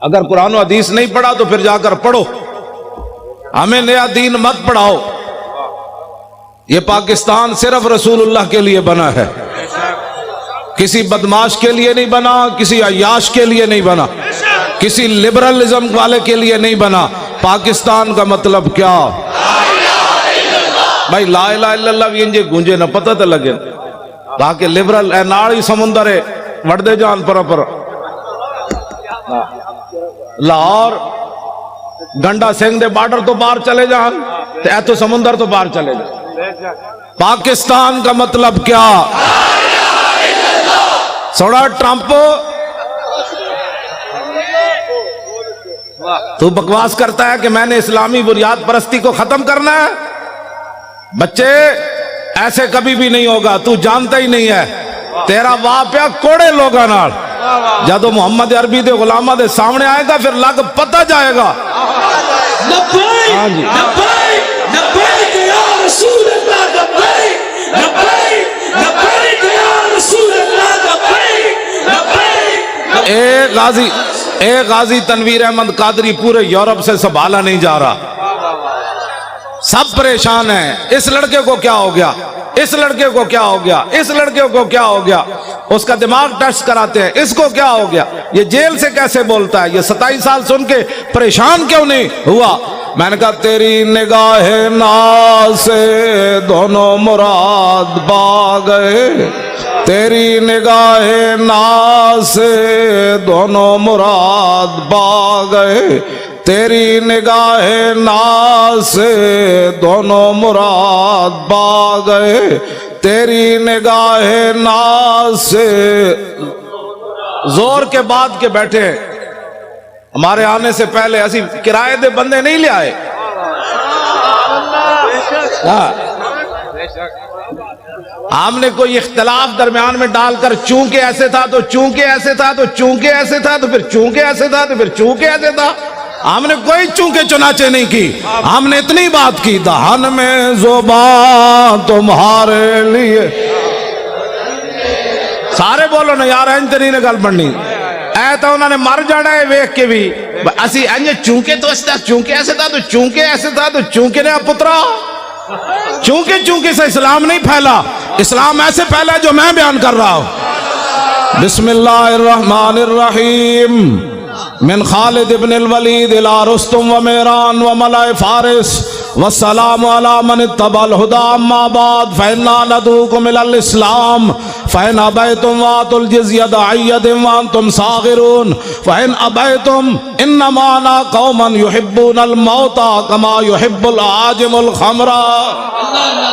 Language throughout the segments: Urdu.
اگر قرآن و حدیث نہیں پڑھا تو پھر جا کر پڑھو، ہمیں نیا دین مت پڑھاؤ۔ یہ پاکستان صرف رسول اللہ کے لیے بنا ہے، کسی بدماش کے لیے نہیں بنا، کسی عیاش کے لیے نہیں بنا، کسی لبرلزم والے کے لیے نہیں بنا۔ پاکستان کا مطلب کیا؟ بھائی لا الہ الا اللہ بھی انجے گونجے نہ پتہ تو لگے باقی لبرل اے ناڑی سمندر ہے وڑ دے جان پر لاہور گنڈا سنگھ دے بارڈر تو باہر چلے جان اے تو سمندر تو باہر چلے جان۔ پاکستان کا مطلب کیا؟ سوڑا ٹرمپ تو بکواس کرتا ہے کہ میں نے اسلامی بنیاد پرستی کو ختم کرنا ہے۔ بچے ایسے کبھی بھی نہیں ہوگا، تو جانتا ہی نہیں ہے، تیرا واپیا کوڑے لوگا نال جدو محمد عربی دے غلامہ دے سامنے آئے گا پھر لگ پتہ جائے گا۔ لبیک لبیک لبیک یا رسول اللہ، لبیک لبیک لبیک یا رسول اللہ، لبیک لبیک۔ ایک غازی تنویر احمد قادری پورے یورپ سے سنبھالا نہیں جا رہا، سب پریشان ہیں۔ اس لڑکے کو کیا ہو گیا، اس لڑکے کو کیا ہو گیا، اس لڑکے کو کیا ہو گیا، اس کا دماغ ٹیسٹ کراتے ہیں، اس کو کیا ہو گیا، یہ جیل سے کیسے بولتا ہے، یہ 27 سال سن کے پریشان کیوں نہیں ہوا؟ میں نے کہا تیری نگاہ ناز سے دونوں مراد پا گئے، تیری نگاہ ناز سے دونوں مراد پا گئے، تیری نگاہ ناز سے دونوں مراد پا گئے، تیری نگاہ ناز سے۔ زور کے بعد کے بیٹھے ہمارے آنے سے پہلے اسی کرائے دے بندے نہیں لے آئے، ہم نے کوئی اختلاف درمیان میں ڈال کر چونکہ ایسے تھا تو چونکہ ایسے تھا تو چونکہ ایسے تھا تو پھر چونکہ ایسے تھا تو پھر چونکہ ایسے تھا، ہم نے کوئی چونکہ چنانچہ نہیں کی، ہم نے اتنی بات کی دہن میں زبان تمہارے لیے۔ سارے بولو نا یار انج تے نہیں گل بننی، اے تو انہوں نے مر جانا ہے ویکھ کے بھی اسی انج چونکہ تو اس طرح چونکہ ایسے تھا تو چونکہ ایسے تھا تو چونکہ نے پترا چونکہ چونکہ سے اسلام نہیں پھیلا، اسلام ایسے پھیلا جو میں بیان کر رہا ہوں۔ بسم اللہ الرحمن الرحیم، من خالد ابن الولید الى رستم و میران و ملائے فارس والسلام علی من اتبع الہدا، اما بعد فإنا ندعوکم الی الاسلام فإن ابیتم وآتوا الجزیۃ عن ید وانتم صاغرون فإن ابیتم انما انا قوما یحبون الموت کما یحب العاجم الخمر۔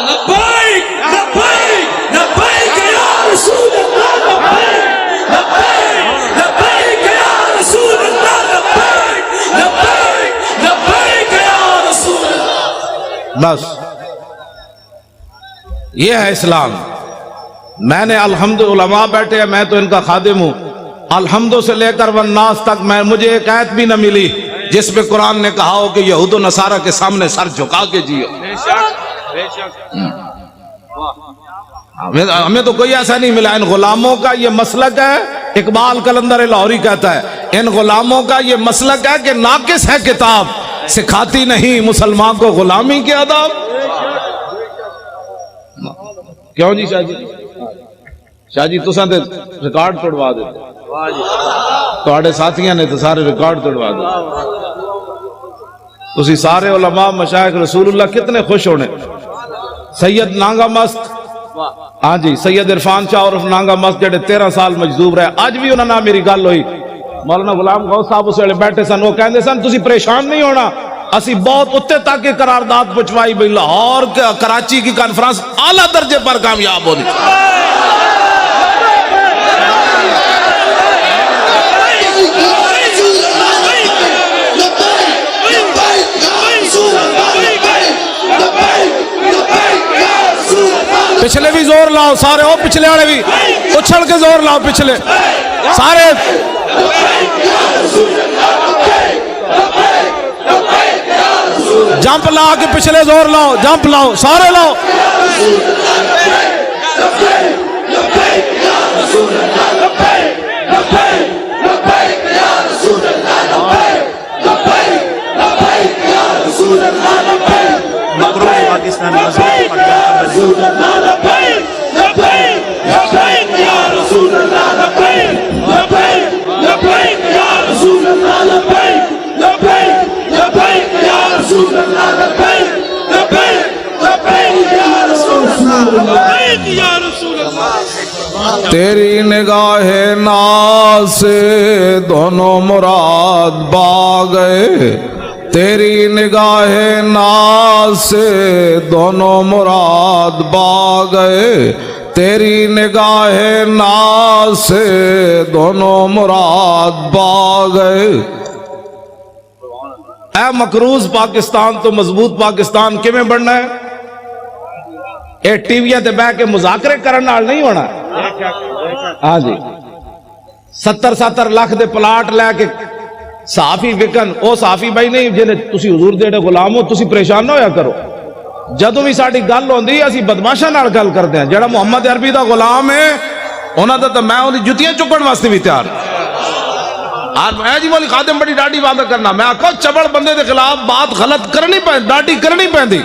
لبیک لبیک لبیک یا رسول اللہ، لبیک لبیک لبیک یا رسول اللہ، لبیک لبیک لبیک یا رسول اللہ۔ بس یہ ہے اسلام۔ میں نے الحمد علماء بیٹھے ہیں، میں تو ان کا خادم ہوں، الحمد سے لے کر والناس تک مجھے ایک آیت بھی نہ ملی جس پہ قرآن نے کہا ہو کہ یہود و نصارہ کے سامنے سر جھکا کے جیو۔ ہمیں تو کوئی ایسا نہیں ملا۔ ان غلاموں کا یہ مسلک ہے، اقبال قلندر لاہوری کہتا ہے ان غلاموں کا یہ مسلک ہے کہ ناقص ہے کتاب، سکھاتی نہیں مسلمان کو غلامی کے آداب۔ کیوں جی شاہ جی تساں تے ریکارڈ توڑوا دیتے، تواڈے ساتھیاں نے تو سارے ریکارڈ توڑوا دیتے۔ تسی سارے علماء مشائخ رسول اللہ کتنے خوش ہونے۔ سید نانگا مست، ہاں جی سید عرفان شاہ عرف نانگا مست جڑے 13 سال مجذوب رہے، اج بھی انہاں نال میری گل ہوئی، مولانا غلام غوث صاحب اس ویلے بیٹھے سن، وہ کہندے سن تسی پریشان نہیں ہونا، اسی بہت اتنے تک قرارداد پہنچوائی بھئی لاہور کراچی کی کانفرنس اعلیٰ درجے پر کامیاب ہونی۔ پچھلے بھی زور لاؤ سارے، او پچھلے والے بھی اچھل کے زور لاؤ، پچھلے سارے جمپ لا کے پچھلے زور لاؤ، جمپ لاؤ سارے لاؤ۔ تیری نگاہ ناز سے دونوں مراد با گئے، تیری نگاہ ناز سے دونوں مراد با گئے، تیری نگاہ ناز سے دونوں مراد با گئے۔ اے مقروض پاکستان تو مضبوط پاکستان کیویں بننا ہے؟ اے ٹی ویاں تے بہ کے مذاکرے کرن نال نہیں ہونا۔ ہاں جی 70 لاکھ دے پلاٹ لے کے صحافی وکن، او صحافی بھائی نہیں جنہیں تسی حضور دے غلام ہو، تسی پریشان نہ ہویا کرو۔ جدوں بھی ساڈی گل ہوندی اسی بدماشاں نال گل کردے ہیں، جڑا محمد عربی دا غلام ہے انہاں دا تے میں اودی جُتیاں چکن واسطے بھی تیار اور میں جی مولی خادم بڑی ڈاڈی بات کرنا، میں آکھو چبڑ بندے دے خلاف بات غلط کرنی پہندی، ڈاڈی کرنی پہندی۔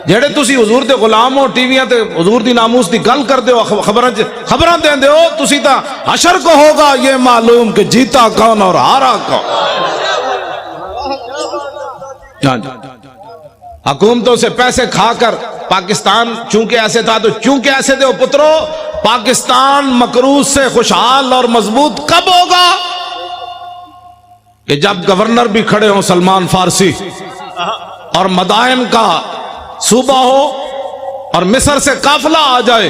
جڑے تسی حضور دے غلام ہو، ٹی ویاں تے حضور دی ناموس دی گل کردے ہو، خبراں دیندے ہو، تسی تا حشر کو ہوگا یہ معلوم کہ جیتا کون اور ہارا کون۔ حکومتوں سے پیسے کھا کر پاکستان چونکہ ایسے تھا تو چونکہ ایسے تھے پترو، پاکستان مقروض سے خوشحال اور مضبوط کب ہوگا؟ کہ جب گورنر بھی کھڑے ہوں سلمان فارسی، اور مدائن کا صوبہ ہو، اور مصر سے قافلہ آ جائے،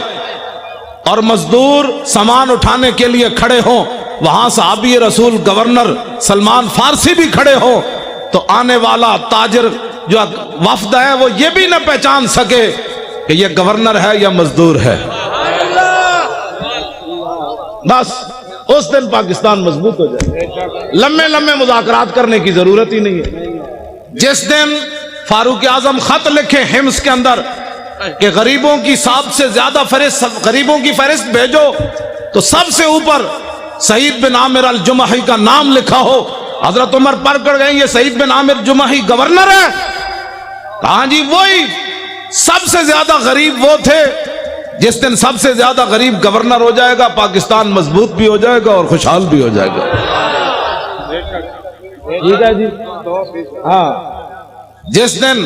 اور مزدور سامان اٹھانے کے لیے کھڑے ہوں، وہاں صحابی رسول گورنر سلمان فارسی بھی کھڑے ہوں، تو آنے والا تاجر جو وفد ہے وہ یہ بھی نہ پہچان سکے کہ یہ گورنر ہے یا مزدور ہے۔ بس اس دن پاکستان مضبوط ہو جائے، لمبے لمبے مذاکرات کرنے کی ضرورت ہی نہیں ہے۔ جس دن فاروق اعظم خط لکھے حمص کے اندر کہ غریبوں کی سب سے زیادہ غریبوں کی فہرست بھیجو، تو سب سے اوپر سعید بن عامر الجمحی کا نام لکھا ہو، حضرت عمر پر کر گئے یہ سعید بن عامر جمحی گورنر ہے؟ کہاں جی وہی سب سے زیادہ غریب وہ تھے۔ جس دن سب سے زیادہ غریب گورنر ہو جائے گا، پاکستان مضبوط بھی ہو جائے گا اور خوشحال بھی ہو جائے گا۔ ٹھیک ہے جی ہاں، جس دن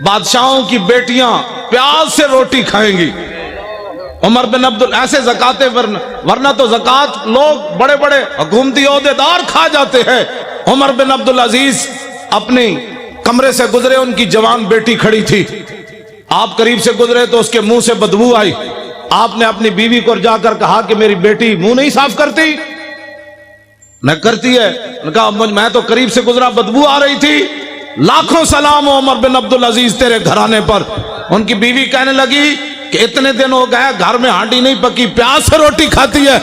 بادشاہوں کی بیٹیاں پیاز سے روٹی کھائیں گی، عمر بن ایسے زکاتے ورنہ تو زکات لوگ بڑے بڑے حکومتی عہدیدار کھا جاتے ہیں۔ عمر بن عبدالعزیز اپنی کمرے سے گزرے، ان کی جوان بیٹی کھڑی تھی، آپ قریب سے گزرے تو اس کے منہ سے بدبو آئی۔ آپ نے اپنی بیوی کو جا کر کہا کہ میری بیٹی منہ نہیں صاف کرتی؟ نہ کرتی ہے۔ نے کہا میں تو قریب سے گزرا، بدبو آ رہی تھی۔ لاکھوں سلام ہو عمر بن عبدالعزیز تیرے گھرانے پر۔ ان کی بیوی کہنے لگی کہ اتنے دن ہو گئے گھر میں ہانڈی نہیں پکی، پیاز سے روٹی کھاتی ہے۔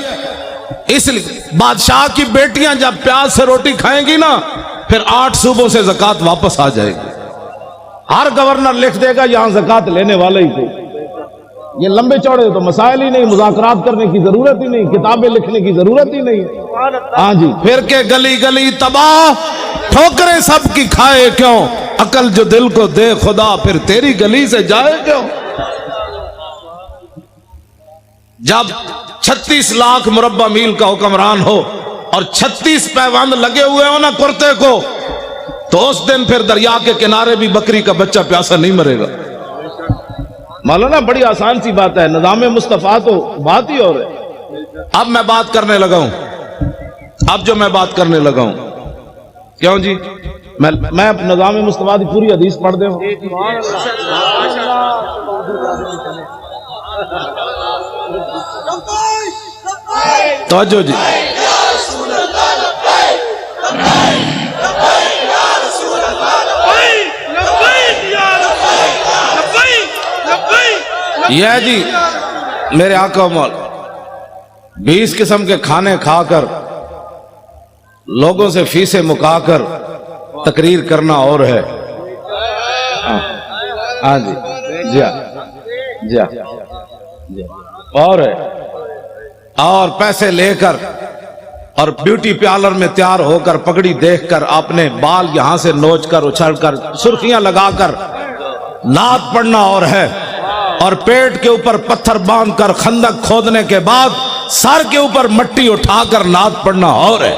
اس لیے بادشاہ کی بیٹیاں جب پیاز سے روٹی کھائیں گی نا، پھر 8 صوبوں سے زکات واپس آ جائے گی۔ ہر گورنر لکھ دے گا یہاں زکات لینے والے ہی تھے۔ یہ لمبے چوڑے تو مسائل ہی نہیں، مذاکرات کرنے کی ضرورت ہی نہیں، کتابیں لکھنے کی ضرورت ہی نہیں۔ ہاں جی پھر کے گلی گلی تباہ، ٹھوکریں سب کی کھائے کیوں، عقل جو دل کو دے خدا پھر تیری گلی سے جائے کیوں۔ جب 36 لاکھ مربع میل کا حکمران ہو اور 36 پیوند لگے ہوئے ہو نا کرتے کو، تو اس دن پھر دریا کے کنارے بھی بکری کا بچہ پیاسا نہیں مرے گا۔ مولانا بڑی آسان سی بات ہے، نظام مصطفیٰ تو بات ہی اور ہے۔ اب میں بات کرنے لگا ہوں، اب جو میں بات کرنے لگا ہوں، کیوں جی میں نظام مصطفیٰ کی پوری حدیث پڑھ دے ہوں۔ توجہ جی، یہ جی میرے آقا مولا 20 قسم کے کھانے کھا کر لوگوں سے فیسیں مکا کر تقریر کرنا اور ہے۔ ہاں جی جی جی اور ہے، اور پیسے لے کر اور بیوٹی پارلر میں تیار ہو کر پگڑی دیکھ کر اپنے بال یہاں سے نوچ کر اچھل کر سرخیاں لگا کر نعت پڑھنا اور ہے، اور پیٹ کے اوپر پتھر باندھ کر خندق کھودنے کے بعد سر کے اوپر مٹی اٹھا کر نعت پڑھنا اور ہے۔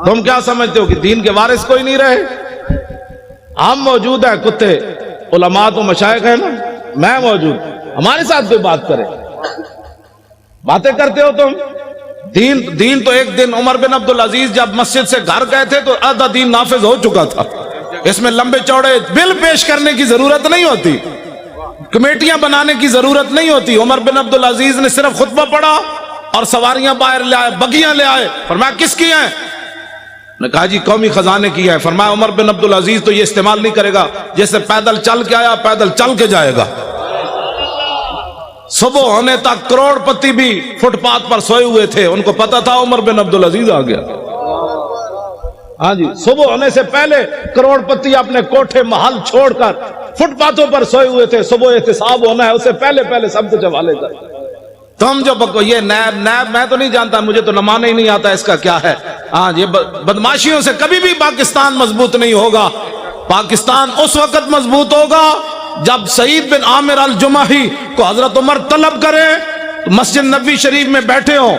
تم کیا سمجھتے ہو کہ دین کے وارث کوئی نہیں رہے؟ ہم موجود ہیں کتے، علماء تو مشائخ ہیں نا، میں موجود، ہمارے ساتھ کوئی بات کرے، باتیں کرتے ہو تم۔ دین تو ایک دن عمر بن عبدالعزیز جب مسجد سے گھر گئے تھے تو آدھا دین نافذ ہو چکا تھا، اس میں لمبے چوڑے بل پیش کرنے کی ضرورت نہیں ہوتی، کمیٹیاں بنانے کی ضرورت نہیں ہوتی۔ عمر بن عبدالعزیز نے صرف خطبہ پڑھا اور سواریاں باہر لے آئے، بگیاں لے آئے، فرمایا کس کی ہیں؟ نے کہا جی قومی خزانے کی ہے۔ فرمایا عمر بن عبدالعزیز تو یہ استعمال نہیں کرے گا، جیسے پیدل چل کے آیا پیدل چل کے جائے گا۔ صبح ہونے تک کروڑ پتی بھی فٹ پاتھ پر سوئے ہوئے تھے، ان کو پتا تھا عمر بن عبدالعزیز آ گیا۔ ہاں جی، صبح ہونے سے پہلے کروڑ پتی اپنے کوٹھے محل چھوڑ کر فٹ پاتھوں پر سوئے ہوئے تھے، صبح احتساب ہونا ہے، اس سے پہلے سب کچھ حوالے کر۔ تم جو یہ نیب میں تو نہیں جانتا، مجھے تو نمانا ہی نہیں آتا اس کا کیا ہے۔ ہاں یہ بدماشیوں سے کبھی بھی پاکستان مضبوط نہیں ہوگا۔ پاکستان اس وقت مضبوط ہوگا جب سعید بن عامر الجمحی کو حضرت عمر طلب کرے، مسجد نبوی شریف میں بیٹھے ہوں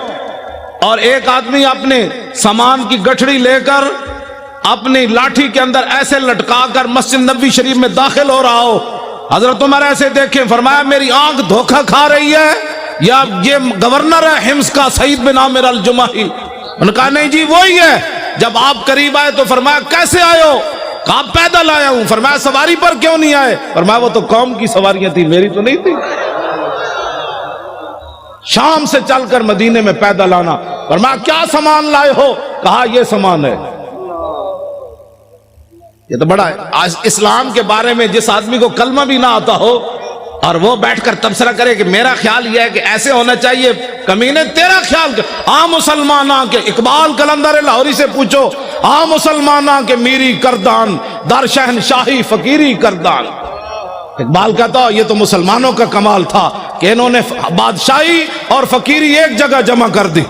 اور ایک آدمی اپنے سامان کی گٹھڑی لے کر اپنی لاٹھی کے اندر ایسے لٹکا کر مسجد نبوی شریف میں داخل ہو رہا ہو، حضرت عمر ایسے دیکھیں، فرمایا میری آنکھ دھوکہ کھا رہی ہے یا یہ گورنر ہے حمص کا سعید بن عامر الجمحی؟ انہوں نے کہا نہیں جی وہی ہے۔ جب آپ قریب آئے تو فرمایا کیسے آئے ہو؟ کہا پیدل آیا ہوں۔ فرمایا سواری پر کیوں نہیں آئے؟ فرمایا وہ تو قوم کی سواریاں تھی، میری تو نہیں تھی۔ شام سے چل کر مدینے میں پیدل آنا۔ فرمایا کیا سامان لائے ہو؟ کہا یہ سامان ہے۔ یہ تو بڑا ہے۔ آج اسلام کے بارے میں جس آدمی کو کلمہ بھی نہ آتا ہو اور وہ بیٹھ کر تبصرہ کرے کہ میرا خیال یہ ہے کہ ایسے ہونا چاہیے، کمینے تیرا خیال عام مسلمانہ کے اقبال قلندر لاہوری سے پوچھو، عام مسلمانہ کے میری کردان در شہنشاہی فقیری کردان۔ اقبال کہتا یہ تو مسلمانوں کا کمال تھا کہ انہوں نے بادشاہی اور فقیری ایک جگہ جمع کر دی،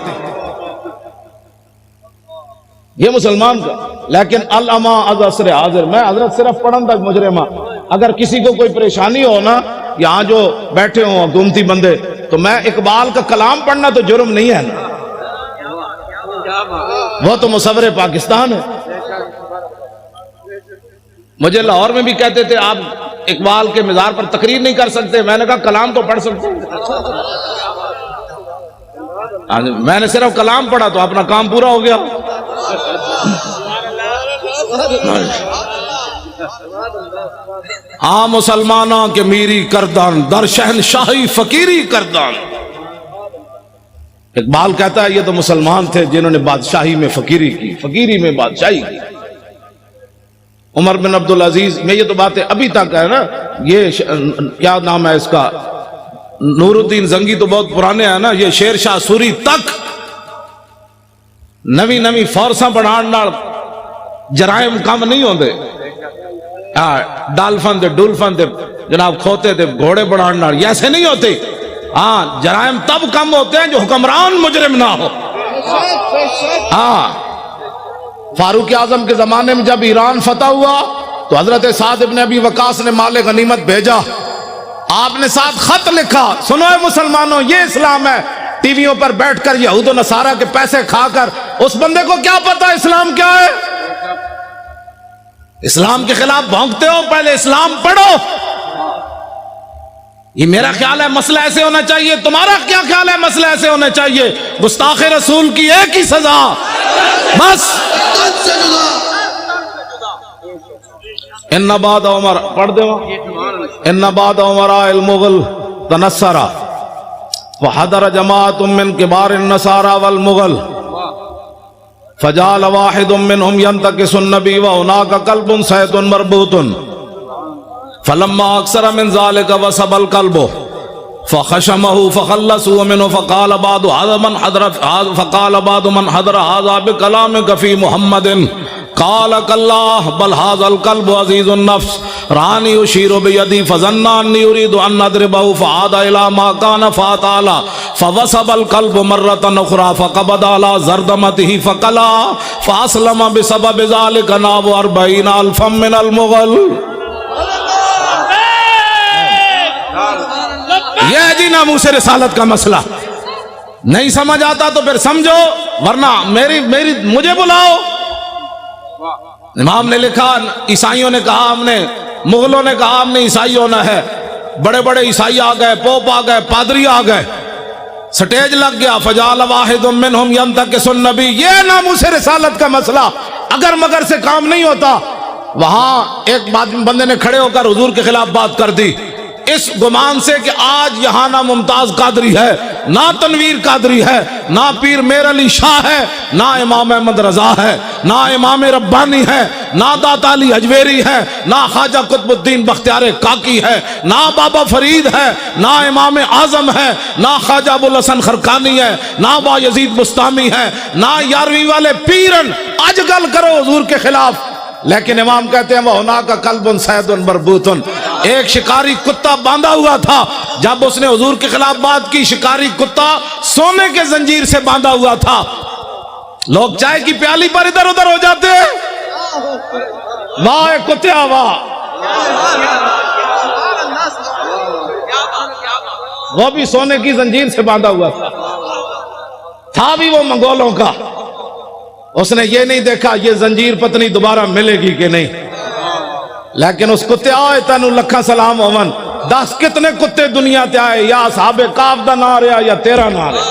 یہ مسلمان کا۔ لیکن العما از عصر حاضر، میں حضرت صرف پڑھن تک مجرمہ، اگر کسی کو کوئی پریشانی ہو نا، یہاں جو بیٹھے ہوں حکومتی بندے، تو میں اقبال کا کلام پڑھنا تو جرم نہیں ہے نا، وہ تو مصور پاکستان ہے۔ مجھے لاہور میں بھی کہتے تھے آپ اقبال کے مزار پر تقریر نہیں کر سکتے، میں نے کہا کلام تو پڑھ سکتے ہیں۔ میں نے صرف کلام پڑھا تو اپنا کام پورا ہو گیا۔ ہاں مسلمانوں کے میری کردان در شہنشاہی فقیری کردان۔ اقبال کہتا ہے یہ تو مسلمان تھے جنہوں نے بادشاہی میں فقیری کی، فقیری میں بادشاہی کی۔ عمر بن عبدالعزیز میں یہ تو باتیں ابھی تک ہے نا، یہ کیا نام ہے اس کا، نور الدین زنگی تو بہت پرانے ہیں نا، یہ شیر شاہ سوری تک نوی فورساں بڑھان نال جرائم کم نہیں ہوندے۔ ڈالفن دے ڈولفن دے جناب کھوتے دے گھوڑے بڑھان نال یہ ایسے نہیں ہوتے۔ ہاں جرائم تب کم ہوتے ہیں جو حکمران مجرم نہ ہو۔ ہاں فاروق اعظم کے زمانے میں جب ایران فتح ہوا تو حضرت سعد ابن ابی وقاص نے مال غنیمت بھیجا، آپ نے ساتھ خط لکھا، سنو اے مسلمانوں یہ اسلام ہے۔ ٹی ویوں پر بیٹھ کر یہود و نصارہ کے پیسے کھا کر اس بندے کو کیا پتا اسلام کیا ہے؟ اسلام کے خلاف بھونکتے ہو، پہلے اسلام پڑھو۔ یہ میرا خیال ہے مسئلہ ایسے ہونا چاہیے، تمہارا کیا خیال ہے مسئلہ ایسے ہونا چاہیے؟ گستاخ رسول کی ایک ہی سزا، بس۔ ان بعد عمر پڑھ دے ان بعد عمراء المغل تنصرا وحضر جماعت من کبار النصارى والمغل فجعل واحد منهم ينتكس النبي وهناك كلب صيد مربوط فلما اكثر من ذلك وسب الكلب فخشمه فخلصوا منه فقال بعض من حضر هذا بكلامك في محمد قال كالله بل هذا الكلب عزيز النفس راني يشير بيدي فظن اني اريد ان اضربه فعاد الى ما كان فاتعالى فوسب الكلب مرة اخرى فقبض على زردمته فقلا فاسلم بسبب ذلك نحو 40,000 من المغل۔ یہ ہے جی ناموس رسالت کا مسئلہ۔ نہیں سمجھ آتا تو پھر سمجھو، ورنہ مجھے بلاؤ، امام نے لکھا عیسائیوں نے کہا ہم نے، مغلوں نے کہا ہم نے عیسائی ہونا ہے، بڑے بڑے عیسائی آ گئے، پوپ آ گئے، پادری آ گئے، سٹیج لگ گیا، فجعل واحد منہم ینتکس النبی، یہ ناموس رسالت کا مسئلہ اگر مگر سے کام نہیں ہوتا۔ وہاں ایک بندے نے کھڑے ہو کر حضور کے خلاف بات کر دی، اس گمان سے کہ آج یہاں نہ ممتاز قادری ہے، نہ تنویر قادری ہے، نہ پیر میر علی شاہ ہے، نہ امام احمد رضا ہے، نہ امام ربانی ہے، نہ داتا علی اجویری ہے، نہ خواجہ قطب الدین بختیار کاکی ہے، نہ بابا فرید ہے، نہ امام اعظم ہے، نہ خواجہ ابوالحسن خرقانی ہے، نہ با یزید بستامی ہے، نہ یارویں والے پیرن اجگل کرو حضور کے خلاف۔ لیکن امام کہتے ہیں وَهُنَاكَ كَلْبٌ صَيْدٌ مَرْبُوطٌ، ایک شکاری کتا باندھا ہوا تھا، جب اس نے حضور کے خلاف بات کی، شکاری کتا سونے کے زنجیر سے باندھا ہوا تھا۔ لوگ چائے کی پیالی پر ادھر ادھر ہو جاتے ہیں، واہ کتیا واہ، وہ بھی سونے کی زنجیر سے باندھا ہوا تھا بھی وہ منگولوں کا۔ اس نے یہ نہیں دیکھا یہ زنجیر پتنی دوبارہ ملے گی کہ نہیں، لیکن اس کتے آئے تینو لکھا سلام ہومن، 10 کتنے کتے دنیا تے آئے، یا اصحاب کاف دا نہ رہا یا تیرا نہ رہا۔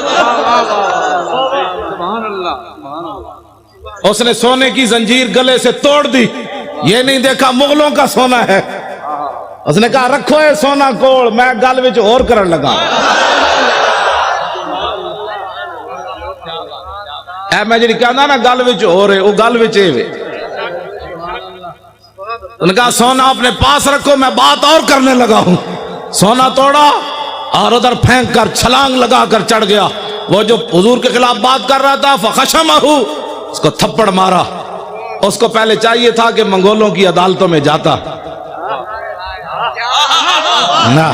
اس نے سونے کی زنجیر گلے سے توڑ دی، یہ نہیں دیکھا مغلوں کا سونا ہے۔ اس نے کہا رکھو اے سونا کوڑ، میں گل وچ اور کرن لگا۔ اے میں جڑی کہنا نا گل وچ ہو رہے، وہ گل وچ اے وے۔ انہوں نے کہا سونا اپنے پاس رکھو، میں بات اور کرنے لگا ہوں۔ سونا توڑا اور ادھر پھینک کر چھلانگ لگا کر چڑھ گیا۔ وہ جو حضور کے خلاف بات کر رہا تھا فخشمہ، اس کو تھپڑ مارا۔ اس کو پہلے چاہیے تھا کہ منگولوں کی عدالتوں میں جاتا، نہ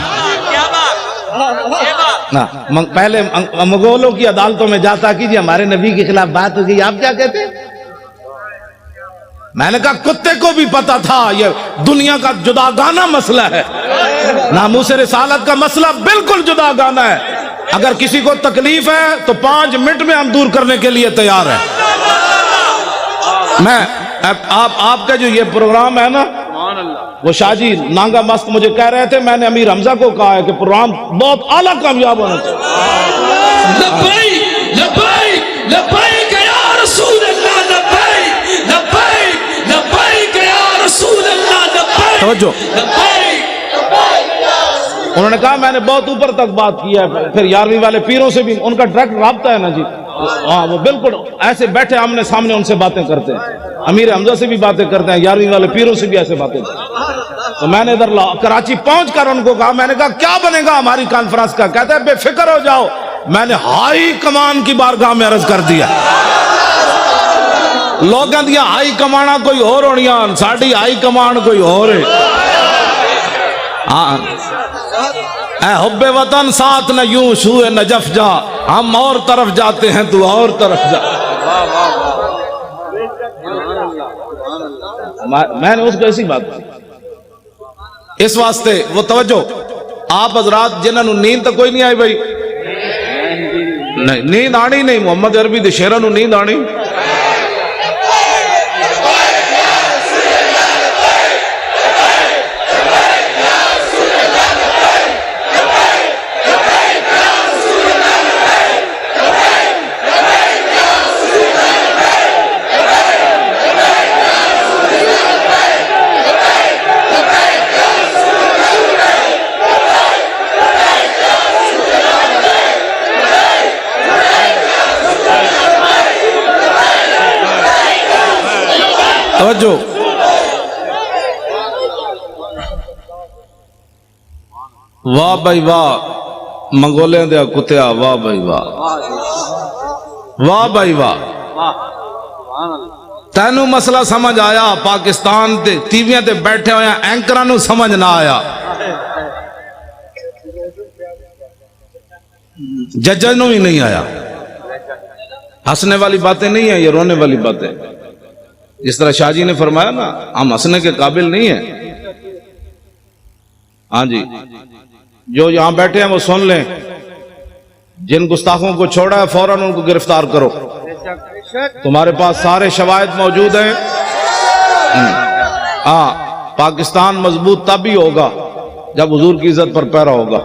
پہلے منگولوں کی عدالتوں میں جاتا کہ جی ہمارے نبی کے خلاف بات ہو گئی، آپ کیا کہتے ہیں؟ میں نے کہا کتے کو بھی پتا تھا یہ دنیا کا جداگانہ مسئلہ ہے، ناموس رسالت کا مسئلہ بالکل جداگانہ ہے۔ اگر کسی کو تکلیف ہے تو 5 منٹ میں ہم دور کرنے کے لیے تیار ہیں۔ میں آپ کا جو یہ پروگرام ہے نا، وہ شاہ جی نانگا مست مجھے کہہ رہے تھے، میں نے امیر حمزہ کو کہا ہے کہ پروگرام بہت اعلیٰ کامیاب ہونا چاہیے۔ لبیک لبیک لبیک یا رسول اللہ، لبیک لبیک لبیک یا رسول اللہ، لبیک توجہ، انہوں نے کہا میں نے بہت اوپر تک بات کی ہے، پھر 11ویں والے پیروں سے بھی ان کا ڈائریکٹ رابطہ ہے نا جی، ہاں وہ بالکل ایسے بیٹھے آمنے سامنے ان سے باتیں کرتے ہیں، امیر حمزہ سے بھی باتیں کرتے ہیں، 11ویں والے پیروں سے بھی ایسے باتیں کرتے ہیں۔ تو میں نے ادھر کراچی پہنچ کر ان کو کہا، میں نے کہا کیا بنے گا ہماری کانفرنس کا؟ کہتا ہے بے فکر ہو جاؤ، میں نے ہائی کمان کی بارگاہ میں عرض کر دیا۔ لوگاں دیا ہائی کمانا کوئی اور ہونیاں، ساڑی ہائی کمان کوئی اور ہے۔ ہاں اے حب وطن ساتھ نہ یوں سوئے نجف جا، ہم اور طرف جاتے ہیں تو اور طرف جا۔ میں نے اس کو ایسی بات کی، اس واسطے وہ توجہ آپ حضرات جنہوں نے نیند تو کوئی نہیں آئی بھائی، نہیں نیند آنی نہیں، محمد عربی دے شیراں نوں نیند آنی۔ توجہ، واہ بھائی واہ منگولیں دیا کتیا، واہ بھائی واہ، واہ بھائی واہ۔ تینوں مسئلہ سمجھ آیا؟ پاکستان تے ٹیویاں تے بیٹھے ہوئے اینکراں نوں سمجھ نہ آیا، ججاں نوں ہی نہیں آیا۔ ہنسنے والی باتیں نہیں ہیں، یہ رونے والی باتیں۔ جس طرح شاہ جی نے فرمایا نا ہم ہنسنے کے قابل نہیں ہیں، ہاں جی جو یہاں بیٹھے ہیں وہ سن لیں، جن گستاخوں کو چھوڑا ہے فوراً ان کو گرفتار کرو، تمہارے پاس سارے شواہد موجود ہیں، ہاں پاکستان مضبوط تب ہی ہوگا جب حضور کی عزت پر پیرا ہوگا.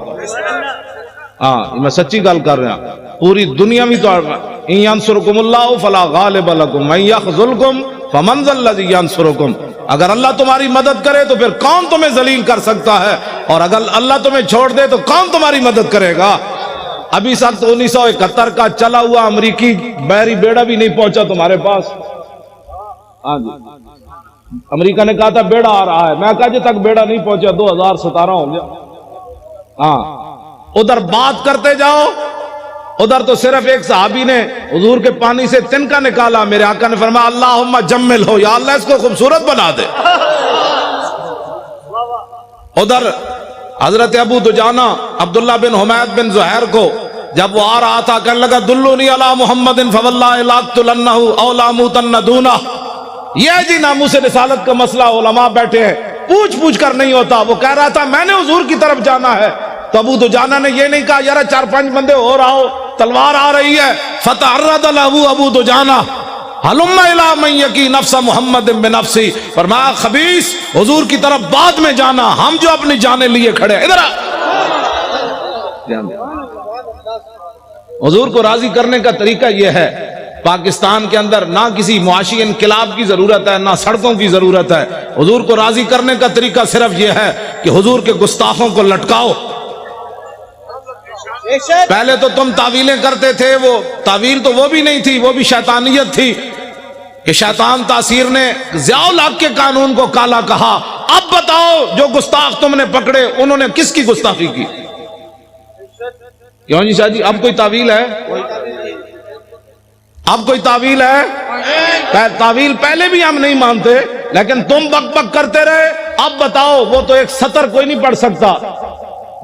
ہاں میں سچی گل کر رہا ہوں. پوری دنیا میں تو ان ینصرکم اللہ فلا غالب لکم من یخذلکم فمن ذا الذی ینصرکم. اگر اللہ تمہاری مدد کرے تو پھر کون تمہیں ذلیل کر سکتا ہے، اور اگر اللہ تمہیں چھوڑ دے تو کون تمہاری مدد کرے گا. ابھی سخت 1971 کا چلا ہوا امریکی بحری بیڑا بھی نہیں پہنچا تمہارے پاس. ہاں جی امریکہ نے کہا تھا بیڑا آ رہا ہے، میں کہا جی تک بیڑا نہیں پہنچا 2017 ہو گیا. ہاں ادھر بات کرتے جاؤ، ادھر تو صرف ایک صحابی نے حضور کے پانی سے تنکا نکالا، میرے آقا نے فرمایا اللہم جمل ہو، یا اللہ اس کو خوبصورت بنا دے. ادھر حضرت ابو دجانہ عبداللہ بن حمید بن زہیر کو جب وہ آ رہا تھا کہنے لگا دلونی علی محمد فواللہ لاقتلنہ او لاموتن دونہ. یہ جی ناموس رسالت کا مسئلہ علماء بیٹھے ہیں، پوچھ پوچھ کر نہیں ہوتا. وہ کہہ رہا تھا میں نے حضور کی طرف جانا ہے، تو ابو دجانہ نے یہ نہیں کہا یار 4-5 بندے ہو رہا ہو، تلوار آ رہی ہے. فتعرض له ابو دجانہ ہلم الی من یکی نفس محمد بنفسی. فرمایا خبیث حضور کی طرف بعد میں جانا، ہم جو اپنی جانیں لیے کھڑے. ادھر حضور کو راضی کرنے کا طریقہ یہ ہے. پاکستان کے اندر نہ کسی معاشی انقلاب کی ضرورت ہے، نہ سڑکوں کی ضرورت ہے. حضور کو راضی کرنے کا طریقہ صرف یہ ہے کہ حضور کے گستاخوں کو لٹکاؤ. پہلے تو تم تعویلیں کرتے تھے، وہ تعویل تو وہ بھی نہیں تھی، وہ بھی شیطانیت تھی کہ شیطان تاثیر نے ضیاء الحق کے قانون کو کالا کہا. اب بتاؤ جو گستاخ تم نے پکڑے انہوں نے کس کی گستاخی کی؟ کیوں جی شاہ جی اب کوئی تعویل ہے؟ اب کوئی تعویل ہے؟ تعویل پہلے بھی ہم نہیں مانتے لیکن تم بک بک کرتے رہے. اب بتاؤ وہ تو ایک سطر کوئی نہیں پڑھ سکتا.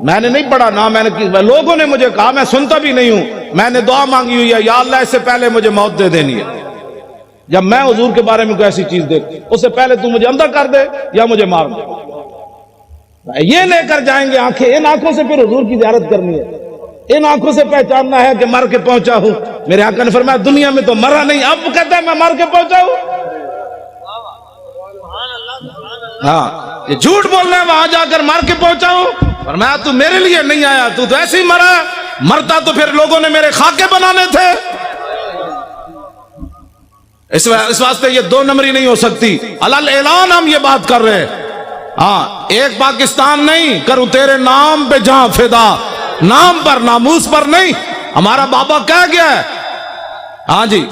میں نے نہیں پڑھا نہ میں نے، لوگوں نے مجھے کہا، میں سنتا بھی نہیں ہوں. میں نے دعا مانگی ہوئی ہے یا اللہ اس سے پہلے مجھے موت دے دینی ہے. جب میں حضور کے بارے میں کوئی ایسی چیز دیکھ اس سے پہلے تو مجھے اندر کر دے یا مجھے مار دے. یہ لے کر جائیں گے آنکھیں، ان آنکھوں سے پھر حضور کی زیارت کرنی ہے. ان آنکھوں سے پہچاننا ہے کہ مر کے پہنچا ہوں. میرے آقا نے فرمایا دنیا میں تو مرا نہیں، اب کہتا ہے میں مر کے پہنچا ہوں. ہاں یہ جھوٹ بولنا ہے، وہاں جا کر مر کے پہنچا ہوں. فرمایا تو میرے لیے نہیں آیا، تو ایسے ہی مرا. مرتا تو پھر لوگوں نے میرے خاکے بنانے تھے. اس واسطے یہ 2 نمبری نہیں ہو سکتی. علل اعلان ہم یہ بات کر رہے ہیں. ہاں ایک پاکستان نہیں، کروں تیرے نام پہ جہاں فدا، نام پر ناموس پر نہیں. ہمارا بابا کہہ گیا ہے ہاں جی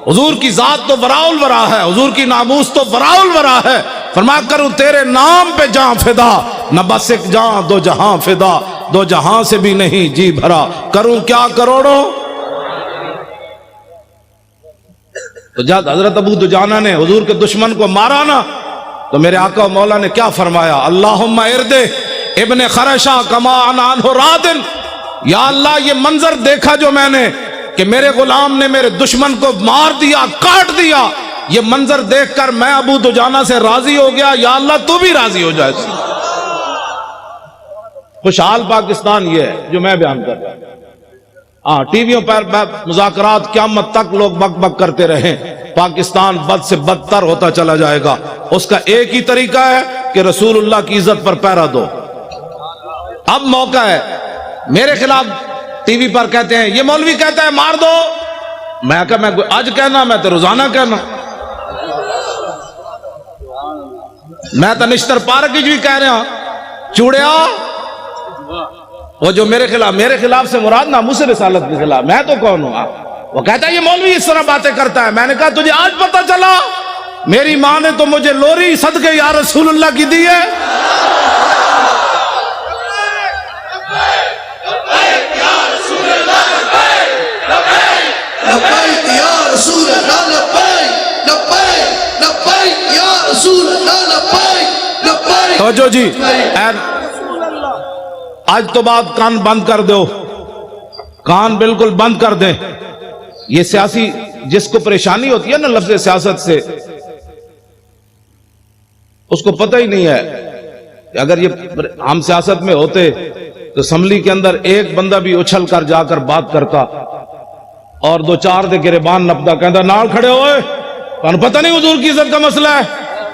حضور کی ذات تو وراء الورا ہے، حضور کی ناموس تو وراء الورا ہے. فرمایا کروں تیرے نام پہ جہاں فدا، نہ بس ایک جہاں 2 جہاں فدا، 2 جہاں سے بھی نہیں جی بھرا، کروں کیا کروڑوں. تو جب حضرت ابو دجانہ نے حضور کے دشمن کو مارا نا تو میرے آقا و مولا نے کیا فرمایا؟ اللہم اردے ابن خرشہ کما عنہ رادن. یا اللہ یہ منظر دیکھا جو میں نے کہ میرے غلام نے میرے دشمن کو مار دیا، کاٹ دیا، یہ منظر دیکھ کر میں ابو دجانہ سے راضی ہو گیا. یا اللہ تو بھی راضی ہو جائے. خوشحال پاکستان یہ ہے جو میں بیان کر رہا ہوں. ہاں ٹی ویوں پر مذاکرات قیامت تک لوگ بک بک کرتے رہیں. پاکستان بد سے بدتر ہوتا چلا جائے گا. اس کا ایک ہی طریقہ ہے کہ رسول اللہ کی عزت پر پیرا دو. اب موقع ہے. میرے خلاف ٹی وی پر کہتے ہیں یہ مولوی کہتا ہے مار دو. میں کہا میں آج کہنا، میں تو روزانہ کہنا. میں تو نشتر پارک جو کہہ رہا چوڑیا وہ جو میرے خلاف سے مراد ناموس رسالت کے خلاف. میں تو کون ہوں؟ وہ کہتا ہے یہ مولوی اس طرح باتیں کرتا ہے. میں نے کہا تجھے آج پتہ چلا؟ میری ماں نے تو مجھے لوری صدقے یا رسول اللہ کی دی ہے. توجہ جی آج تو بات کان بند کر دو، کان بالکل بند کر دیں. یہ سیاسی جس کو پریشانی ہوتی ہے نا لفظ سیاست سے، اس کو پتہ ہی نہیں ہے کہ اگر یہ ہم سیاست میں ہوتے تو اسمبلی کے اندر ایک بندہ بھی اچھل کر جا کر بات کرتا اور 2-4 دے گریبان نپتا کہتا نال کھڑے ہوئے، تمہیں پتہ نہیں حضور کی عزت کا مسئلہ ہے.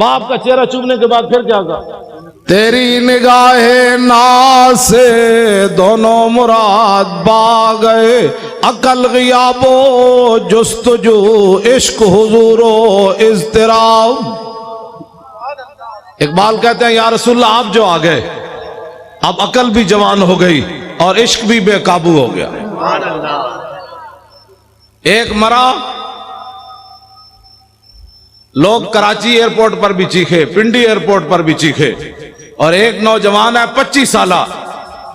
باپ کا چہرہ چومنے کے بعد پھر کیا کہا؟ تیری نگاہ ناز سے دونوں مراد با گئے، عقل غیاب و جستجو، عشق حضور و اضطراب۔ اقبال کہتے ہیں یا رسول اللہ آپ جو آ گئے، اب عقل بھی جوان ہو گئی اور عشق بھی بے قابو ہو گیا۔ ایک مرا، لوگ کراچی ایئرپورٹ پر بھی چیخے، پنڈی ایئرپورٹ پر بھی چیخے، اور ایک نوجوان ہے 25 سالہ،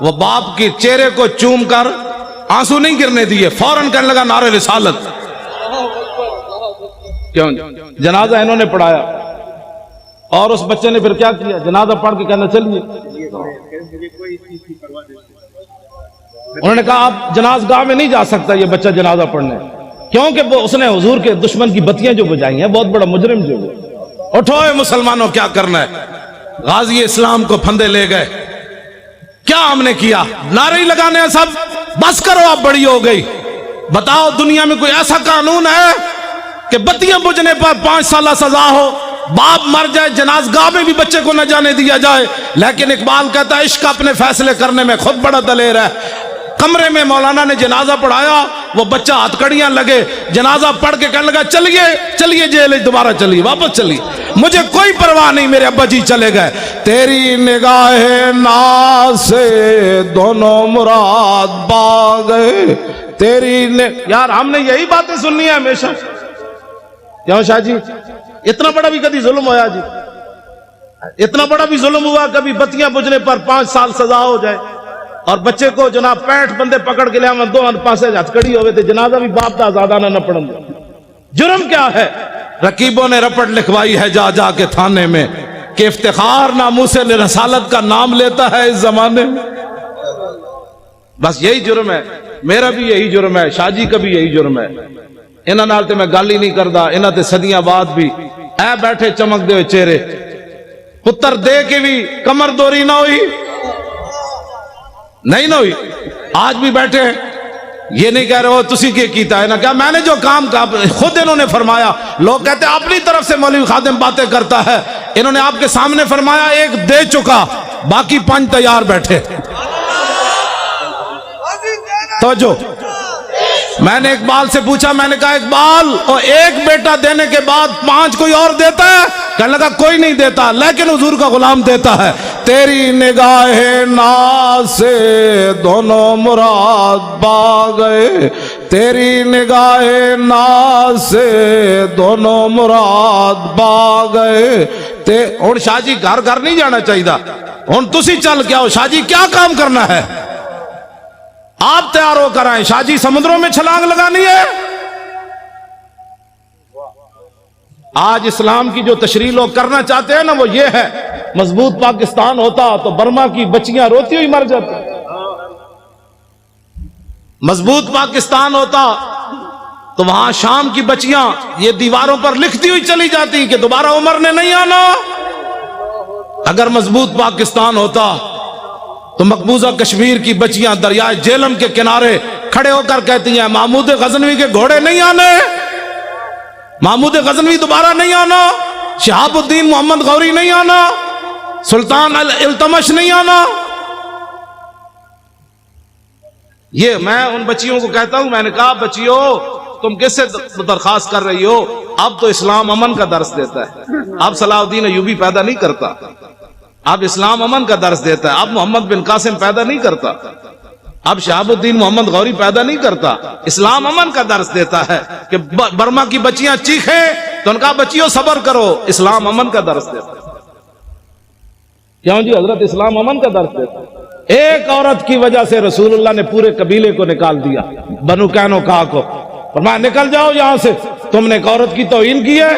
وہ باپ کی چہرے کو چوم کر آنسو نہیں گرنے دیے، فوراً کہنے لگا نعرہ رسالت۔ کیوں؟ جنازہ انہوں نے پڑھایا، اور اس بچے نے پھر کیا کیا؟ جنازہ پڑھ کے کہنا چلیے، انہوں نے کہا آپ جناز گاہ میں نہیں جا سکتا یہ بچہ جنازہ پڑھنے، کیونکہ اس نے حضور کے دشمن کی بتیاں جو بجائی ہیں، بہت بڑا مجرم جو ہے۔ اٹھو اے مسلمانوں، کیا کرنا ہے؟ غازی اسلام کو پھندے لے گئے، کیا ہم نے کیا؟ نعرے لگانے ہیں سب، بس کرو اب بڑی ہو گئی۔ بتاؤ دنیا میں کوئی ایسا قانون ہے کہ بتیاں بجھنے پر 5 سالہ سزا ہو، باپ مر جائے جنازگاہ میں بھی بچے کو نہ جانے دیا جائے؟ لیکن اقبال کہتا ہے عشق اپنے فیصلے کرنے میں خود بڑا دلیر ہے۔ کمرے میں مولانا نے جنازہ پڑھایا، وہ بچہ ہاتھ کڑیاں لگے، جنازہ پڑھ کے کہنے لگا چلیے چلیے جیل دوبارہ چلیے، واپس چلیے، مجھے کوئی پرواہ نہیں، میرے ابا جی چلے گئے۔ تیری نگاہ ناز سے دونوں مراد با گئے، یار ہم نے یہی باتیں سننی ہے ہمیشہ۔ کیوں شاہ جی؟ اتنا بڑا بھی کبھی ظلم ہوا جی؟ اتنا بڑا بھی ظلم ہوا کبھی بتیاں بجھنے پر 5 سال سزا ہو جائے، اور بچے کو جناب 65 بندے پکڑ کے لیا، دو پاسے ہتھکڑی ہوئے تھے، جنازہ بھی باپ دا آزادانہ نہ پڑھن دے۔ جرم کیا ہے؟ رقیبوں نے رپٹ لکھوائی ہے جا جا کے تھانے میں کہ افتخار ناموس رسالت کا نام لیتا ہے اس زمانے میں۔ بس یہی جرم ہے، میرا بھی یہی جرم ہے، شاہ جی کا بھی یہی جرم ہے۔ انہاں نال تے میں گل ہی نہیں کردا، انہاں تے صدیاں بعد بھی اے بیٹھے چمک دے ہوئے چہرے، پتر دے کے بھی کمر دوری نہ ہوئی، نہیں نہ ہوئی، آج بھی بیٹھے ہیں۔ یہ نہیں کہہ رہے ہو تسی کیا کیتا ہے نا، کیا میں نے جو کام کا خود انہوں نے فرمایا۔ لوگ کہتے ہیں اپنی طرف سے مولوی خادم باتیں کرتا ہے، انہوں نے آپ کے سامنے فرمایا ایک دے چکا، باقی 5 تیار بیٹھے۔ توجہ، میں نے اقبال سے پوچھا، میں نے کہا اقبال اور ایک بیٹا دینے کے بعد 5 کوئی اور دیتا ہے؟ کہنے لگا کوئی نہیں دیتا، لیکن حضور کا غلام دیتا ہے۔ تیری نگاہ ناز سے دونوں مراد با گئے، تیری نگاہ ناز سے دونوں مراد با گئے۔ ہن شاہ جی گھر گھر نہیں جانا چاہیے، ہن تسی چل کے آؤ، شاہ جی کیا کام کرنا ہے؟ آپ تیار ہو کر آئیں، شاہ جی سمندروں میں چھلانگ لگانی ہے۔ آج اسلام کی جو تشریح لوگ کرنا چاہتے ہیں نا، وہ یہ ہے مضبوط پاکستان ہوتا تو برما کی بچیاں روتی ہوئی مر جاتی، مضبوط پاکستان ہوتا تو وہاں شام کی بچیاں یہ دیواروں پر لکھتی ہوئی چلی جاتی کہ دوبارہ عمر نے نہیں آنا۔ اگر مضبوط پاکستان ہوتا تو مقبوضہ کشمیر کی بچیاں دریائے جیلم کے کنارے کھڑے ہو کر کہتی ہیں محمود غزنوی کے گھوڑے نہیں آنے، محمود غزنوی دوبارہ نہیں آنا، شہاب الدین محمد غوری نہیں آنا، سلطان التمش نہیں آنا۔ یہ میں ان بچیوں کو کہتا ہوں، میں نے کہا بچیوں تم کس سے درخواست کر رہی ہو؟ اب تو اسلام امن کا درس دیتا ہے، اب صلاح الدین ایوبی پیدا نہیں کرتا، اب اسلام امن کا درس دیتا ہے، اب محمد بن قاسم پیدا نہیں کرتا، اب شہاب الدین محمد غوری پیدا نہیں کرتا، اسلام امن کا درس دیتا ہے کہ برما کی بچیاں چیخیں تو ان کا بچیوں صبر کرو، اسلام امن کا درس دیتا ہے۔ کیوں جی حضرت اسلام امن کا درس دیتا ہے۔ ایک عورت کی وجہ سے رسول اللہ نے پورے قبیلے کو نکال دیا، بنو قینقاع کو، فرمایا نکل جاؤ یہاں سے، تم نے ایک عورت کی توہین کی ہے،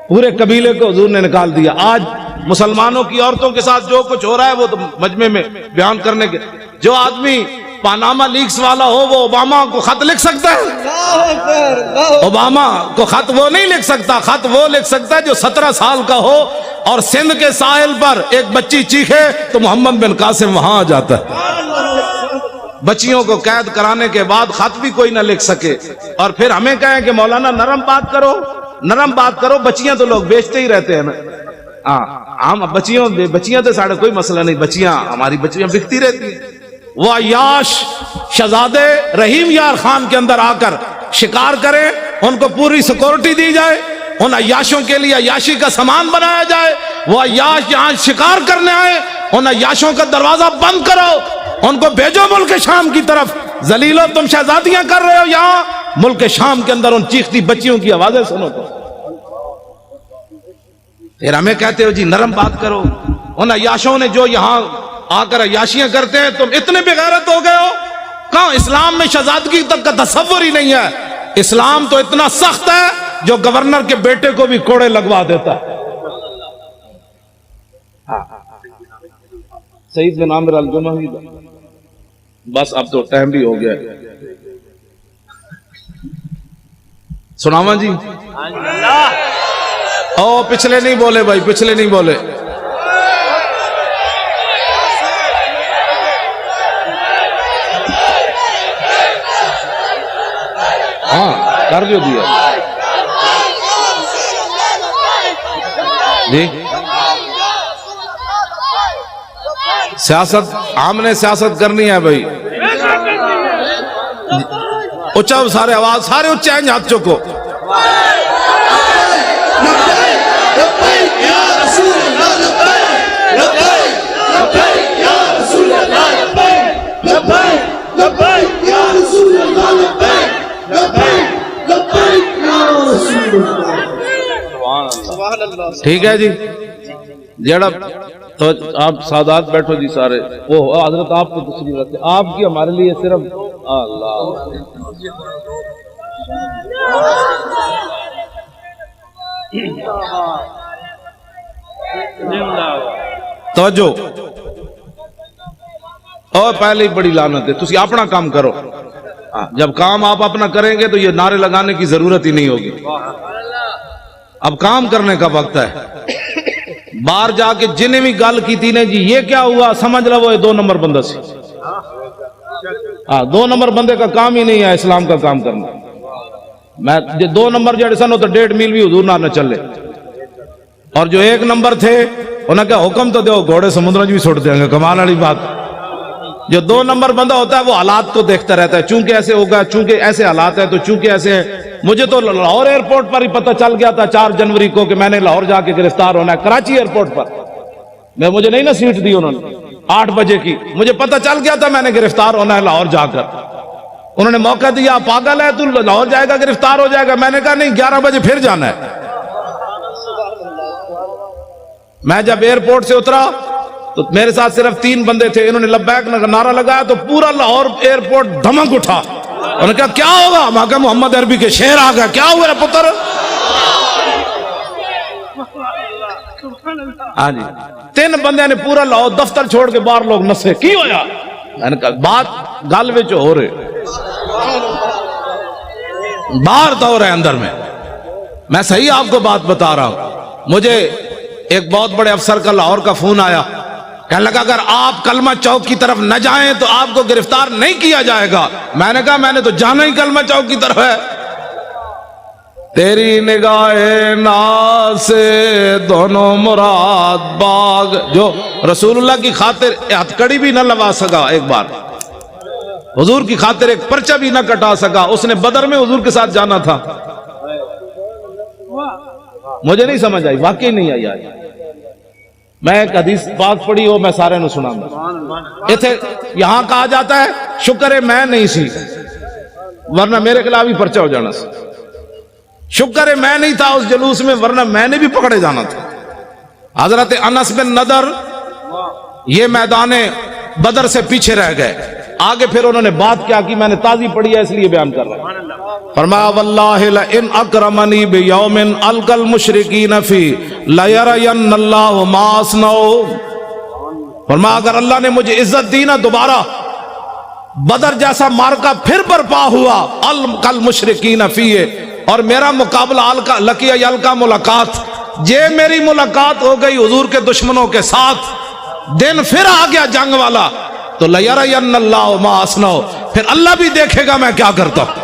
پورے قبیلے کو حضور نے نکال دیا۔ آج مسلمانوں کی عورتوں کے ساتھ جو کچھ ہو رہا ہے وہ تو مجمع میں بیان کرنے کے، جو آدمی پاناما لیکس والا ہو وہ اوباما کو خط لکھ سکتا ہے؟ اوباما کو خط وہ نہیں لکھ سکتا، خط وہ لکھ سکتا ہے جو 17 سال کا ہو اور سندھ کے ساحل پر ایک بچی چیخے تو محمد بن قاسم وہاں آ جاتا ہے۔ بچیوں کو قید کرانے کے بعد خط بھی کوئی نہ لکھ سکے اور پھر ہمیں کہیں کہ مولانا نرم بات کرو، نرم بات کرو. بچیاں تو لوگ بیچتے ہی رہتے ہیں نا. ہاں ہم بچیاں تو ساڑھے کوئی مسئلہ نہیں, بچیاں ہماری بچیاں بکتی رہتی ہیں. وہ عیاش شہزادے رحیم یار خان کے اندر آ کر شکار کریں, ان کو پوری سیکورٹی دی جائے, ان عیاشوں کے لیے عیاشی کا سامان بنایا جائے. وہ عیاش یہاں شکار کرنے آئے, ان عیاشوں کا دروازہ بند کرو, ان کو بھیجو ملک شام کی طرف. ذلیلو تم شہزادیاں کر رہے ہو یہاں, ملک شام کے اندر ان چیختی بچیوں کی آوازیں سنو. تو پھر ہمیں کہتے ہو جی نرم بات کرو. ان عیاشوں نے جو یہاں آ کر عیاشیاں کرتے ہیں, تم اتنے بغیرت ہو گئے ہو. کہاں اسلام میں شہزادگی تک کا تصور ہی نہیں ہے. اسلام تو اتنا سخت ہے جو گورنر کے بیٹے کو بھی کوڑے لگوا دیتا ہے. سعید بن عامر الجمحی. بس اب تو ٹائم بھی ہو گیا. سناواں جی. او پچھلے نہیں بولے بھائی, پچھلے نہیں بولے. ہاں کر جو دیا جی. سیاست عام نے سیاست کرنی ہے بھائی. اچھا سارے آواز سارے اچھے ہیں, ہاتھ چکو. ٹھیک ہے جی. جڑا تو آپ سادات بیٹھو جی سارے. وہ حضرت آپ کو تشریف رکھتے, آپ کی ہمارے لیے صرف اللہ. توجہ. اور پہلے ہی بڑی لعنت ہے, تسی اپنا کام کرو. جب کام آپ اپنا کریں گے تو یہ نعرے لگانے کی ضرورت ہی نہیں ہوگی. اب کام کرنے کا وقت ہے. باہر جا کے جنہیں بھی گل کی تھی نے جی یہ کیا ہوا, سمجھ لو وہ 2 نمبر بندہ سی. 2 نمبر بندے کا کام ہی نہیں ہے اسلام کا کام کرنا. میں 2 نمبر جڑے سن تو 1.5 میل بھی حضور نہ چلے. اور جو 1 نمبر تھے انہوں نے کہا حکم تو دو, گھوڑے سمندر بھی چھوڑ دیں گے. کمال والی بات. جو 2 نمبر بندہ ہوتا ہے وہ حالات کو دیکھتا رہتا ہے, چونکہ ایسے ہوگا, چونکہ ایسے حالات ہیں, تو چونکہ ایسے ہیں. مجھے تو لاہور ایئرپورٹ پر ہی پتہ چل گیا تھا 4 جنوری کو کہ میں نے لاہور جا کے گرفتار ہونا ہے. کراچی ایئرپورٹ پر مجھے نہیں نا سیٹ دی انہوں نے 8 بجے کی, مجھے پتہ چل گیا تھا میں نے گرفتار ہونا ہے لاہور جا کر. انہوں نے موقع دیا, پاگل ہے تو لاہور جائے گا گرفتار ہو جائے گا. میں نے کہا نہیں 11 بجے پھر جانا ہے. میں جب ایئرپورٹ سے اترا تو میرے ساتھ صرف 3 بندے تھے. انہوں نے لبیک نعرہ لگایا تو پورا لاہور ایئرپورٹ دھمک اٹھا. انہوں نے کہا کیا ہوگا؟ میں کہا محمد عربی کے شعر آ گیا. کیا ہوا پتر؟ ہاں جی 3 بندے نے پورا لاہور دفتر چھوڑ کے باہر لوگ نسے. کی ہویا؟ میں نے کہا بات گل وچ ہو رہے, باہر تو ہو رہے اندر میں صحیح آپ کو بات بتا رہا ہوں. مجھے ایک بہت بڑے افسر کا لاہور کا فون آیا, کہنے لگا اگر آپ کلمہ چوک کی طرف نہ جائیں تو آپ کو گرفتار نہیں کیا جائے گا. میں نے کہا میں نے تو جانا ہی کلمہ چوک کی طرف ہے. تیری نگاہ ناز سے دونوں مراد باغ. جو رسول اللہ کی خاطر ہتھکڑی بھی نہ لگا سکا, ایک بار حضور کی خاطر ایک پرچہ بھی نہ کٹا سکا, اس نے بدر میں حضور کے ساتھ جانا تھا. مجھے نہیں سمجھ آئی, واقعی نہیں آئی. آج میں ایک حدیث پاک پڑھی ہو, میں سارے نو سنا گا. یہاں کہا جاتا ہے شکر ہے میں نہیں سی, ورنہ میرے خلاف ہی پرچہ ہو جانا سی. شکر ہے میں نہیں تھا اس جلوس میں, ورنہ میں نے بھی پکڑے جانا تھا. حضرت انس بن نضر یہ میدان بدر سے پیچھے رہ گئے. آگے پھر انہوں نے بات کیا کی, میں نے تازی پڑھی ہے اس لیے بیان کر رہا ہوں. فرمایا واللہ لئن اکرمنی بیوم القى المشرکین فی لیرین اللہ ما اصنع. فرمایا اگر اللہ نے مجھے عزت دی نا, دوبارہ بدر جیسا مارکا پھر برپا ہوا القى المشرکین فی, اور میرا مقابلہ لقی القى ملاقات, میری ملاقات ہو گئی حضور کے دشمنوں کے ساتھ, دن پھر آ گیا جنگ والا, تو لیرین اللہ ما اصنع, پھر اللہ بھی دیکھے گا میں کیا کرتا ہوں.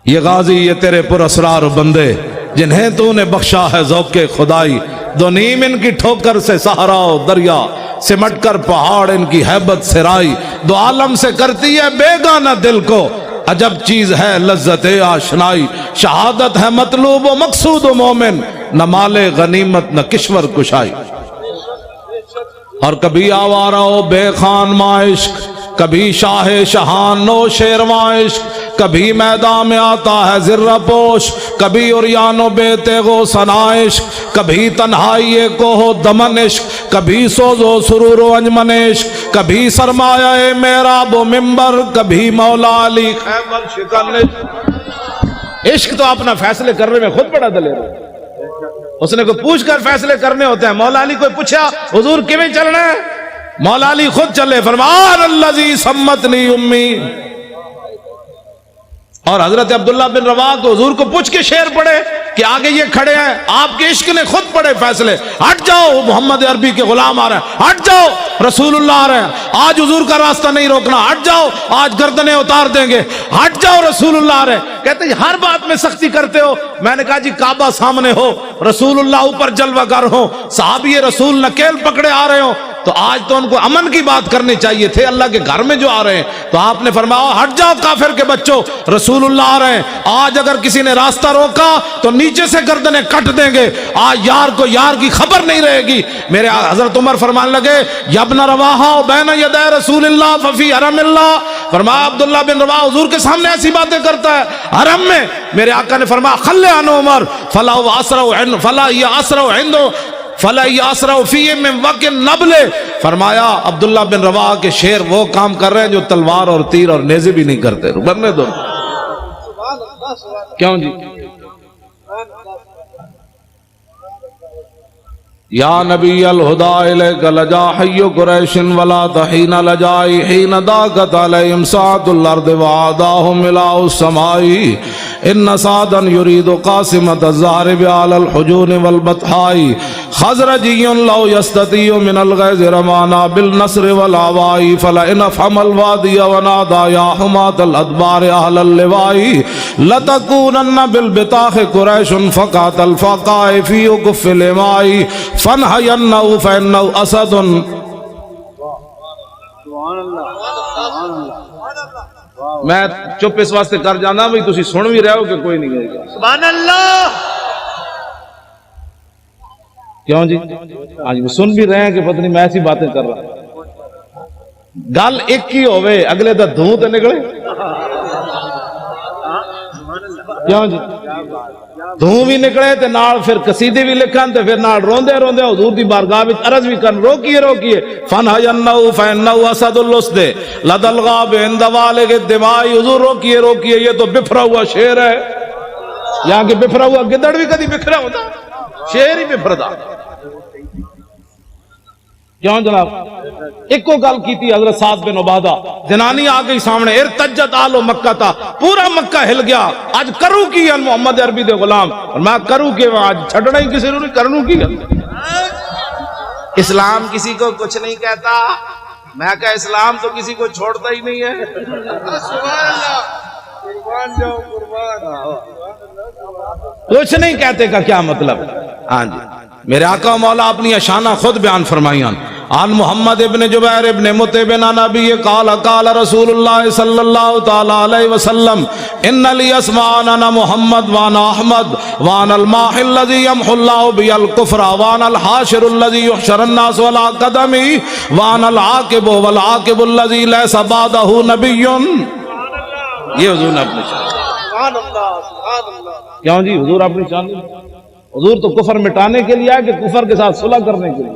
یہ غازی یہ تیرے پر اسرار بندے جنہیں تو نے بخشا ہے ذوق خدائی، دو نیم ان کی ٹھوکر سے صحرا و دریا، سمٹ کر پہاڑ ان کی ہیبت سرائی، دو عالم سے کرتی ہے بیگانہ دل کو، عجب چیز ہے لذت آشنائی، شہادت ہے مطلوب و مقصود و مومن، نہ مال غنیمت نہ کشور کشائی۔ اور کبھی آوارہ و بے خان معاشق، کبھی شاہ شہان نو شیرواں عشق، کبھی میدان میں آتا ہے ذرہ پوش، کبھی عریان و بے تیغ و ثنا عشق، کبھی تنہائی کوہ و دمن عشق، کبھی سوز و سرور و انجمن عشق، کبھی سرمایہ محراب و منبر، کبھی مولا علی خیبر شکن عشق۔ عشق تو اپنا فیصلے کرنے میں خود بڑا دلیر ہے، اس نے کوئی پوچھ کر فیصلے کرنے ہوتے ہیں۔ مولا علی کوئی پوچھا حضور کیویں چلنا ہے، مولا علی خود چلے، فرمان الذی سمتنی امی۔ اور حضرت عبداللہ بن رواحہ کو حضور کو پوچھ کے شعر پڑھے کہ آگے یہ کھڑے ہیں، آپ کے عشق نے خود پڑھے فیصلے، ہٹ جاؤ محمد عربی کے غلام آ رہے ہیں، ہٹ جاؤ رسول اللہ آ رہے ہیں، آج حضور کا راستہ نہیں روکنا، ہٹ جاؤ آج گردنیں اتار دیں گے، ہٹ جاؤ رسول اللہ آ رہے ہیں۔ کہتے ہیں ہر بات میں سختی کرتے ہو، میں نے کہا جی کعبہ سامنے ہو، رسول اللہ اوپر جلوہ گر ہو، صحابی رسول نکیل پکڑے آ رہے ہو، تو آج تو ان کو امن کی بات کرنی چاہیے تھے، اللہ کے گھر میں جو آ رہے ہیں، تو آپ نے فرمایا ہٹ جاؤ کافر کے بچوں، رسول اللہ آ رہے ہیں، آج اگر کسی نے راستہ روکا تو نیچے سے گردنیں کٹ دیں گے، آج یار کو یار کی خبر نہیں رہے گی۔ میرے حضرت عمر فرمان لگے یا ابن رواحہ بین یدی رسول اللہ ففی حرم اللہ، فرمایا عبداللہ بن رواحہ حضور کے سامنے ایسی باتیں کرتا ہے حرم میں، میرے آقا نے فرمایا خلے عنہ عمر فلا یاسرع فیہ من وقع النبل، فرمایا عبداللہ بن رواحہ کے شعر وہ کام کر رہے ہیں جو تلوار اور تیر اور نیزے بھی نہیں کرتے، بننے دو۔ کیوں جی؟ یا نبی الہدا الیک لجا حی قریش ولا تحین لجائی حین داکت علیہم ساعت الارض وعاداہم الہ السمائی ان سعدا یرید قاسمت الزہر بعال الحجون والبطحائی خزرجی لو یستطیع من الغیظ رمانا بالنصر والعوائی فلئن افہم الوادی ونادا یا حمات الادبار اہل اللوائی لتکونن بالبطاخ قریش فقات الفقائی فی اکف الامائی فَنْحَيَنَّهُ فَإِنَّهُ أَسَدٌ۔ میں چپ اس واسطے کر جانا بھئی تسی سن بھی رہے ہو کہ کوئی نہیں گئے گا، سبحان اللہ۔ کیوں جی؟ آج وہ سن بھی رہے ہیں کہ پتہ نہیں میں ایسی باتیں کر رہا ہوں، گل ایک ہی ہوئے اگلے دا دھوں تے نکلے، کیوں جی؟ دھوں بھی نکلے تے نال پھر قصیدے بھی لکھن تے پھر نال روندے روندے حضور دی بارگاہ وچ عرض بھی کرن روکیے روکیے فَنْحَيَنَّهُ فَإِنَّهُ أَسَدُ اللُّسْدِ لَدَى الْغَابِ عِنْدَ وَالِغِ الدِّمَاءِ، حضور روکیے روکیے یہ تو بفرا ہوا شعر ہے، یہاں کہ بفرا ہوا گدڑ بھی کدی بکھرا ہوتا، شعر ہی بفردا۔ کیوں جناب؟ ایک کو گل کی تھی حضرت سعد بن عبادہ، جنانی آ گئی سامنے، ارتجت آل مکہ تھا، پورا مکہ ہل گیا، آج کروں کی ہے محمد عربی دے غلام، اور میں کروں کی آج چھڑنا ہی کسی نے کرنوں کی ہے۔ اسلام کسی کو کچھ نہیں کہتا، میں کہا اسلام تو کسی کو چھوڑتا ہی نہیں ہے۔ کچھ نہیں کہتے کا کیا مطلب؟ ہاں جی، میرے آقا مولا اپنی اشانہ خود بیان فرمائیاں، عن محمد ابن جبیر ابن مطعب عن ابی قال قال رسول اللہ صلی اللہ تعالی علیہ وسلم ان لی اسماء انا محمد وانا احمد وانا الماحی الذی یمحو اللہ بی الکفر وانا الحاشر الذی یحشر الناس ولا قدمی وانا العاقب والعاقب الذی لیس بعدہ نبی۔ یہ حضور نے اپنی شان، کیوں جی حضور اپنی شان، حضور تو کفر مٹانے کے لیے ہے کہ کفر کے ساتھ صلح کرنے کے لیے؟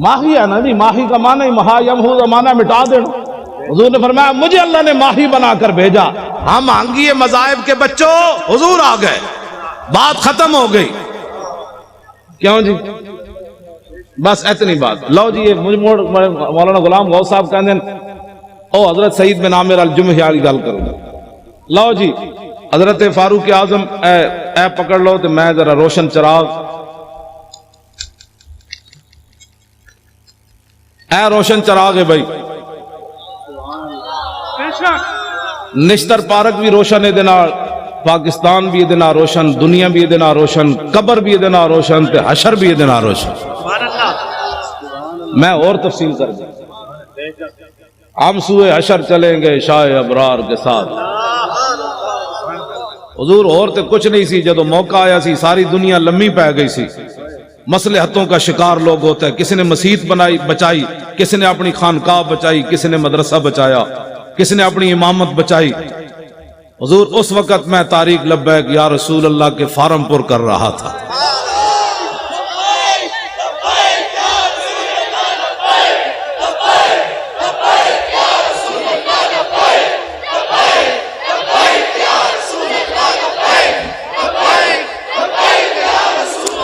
ماہی ہے نا جی، ماہی کا معنی ہی مہا یمحو کا معنی مٹا دینا۔ حضور نے فرمایا مجھے اللہ نے ماہی بنا کر بھیجا، ہم آنگیے مذاہب کے بچوں حضور آ گئے، بات ختم ہو گئی۔ کیوں جی؟ بس اتنی بات۔ لو جی مولانا غلام غوث صاحب کہتے ہیں او حضرت سعید بن عامر الجمحی والی گل کروں گا۔ لو جی حضرت فاروق اعظم اے پکڑ لو تو میں ذرا روشن چراغ، اے روشن چراغ ہے بھائی، نشتر پارک بھی روشن ہے دینا، پاکستان بھی دینا روشن، دنیا بھی دینا روشن، قبر بھی دینا روشن، تے حشر بھی دینا روشن۔ میں اور تفصیل کر دوں، ہم سوئے حشر چلیں گے شاہ ابرار کے ساتھ۔ حضور اور تے کچھ نہیں سی، جدو موقع آیا سی ساری دنیا لمبی پہ گئی سی، مصلحتوں کا شکار لوگ ہوتا ہے، کسی نے مسجد بنائی بچائی، کسی نے اپنی خانقاہ بچائی، کسی نے مدرسہ بچایا، کسی نے اپنی امامت بچائی۔ حضور اس وقت میں طارق لبیک یا رسول اللہ کے فارم پر کر رہا تھا۔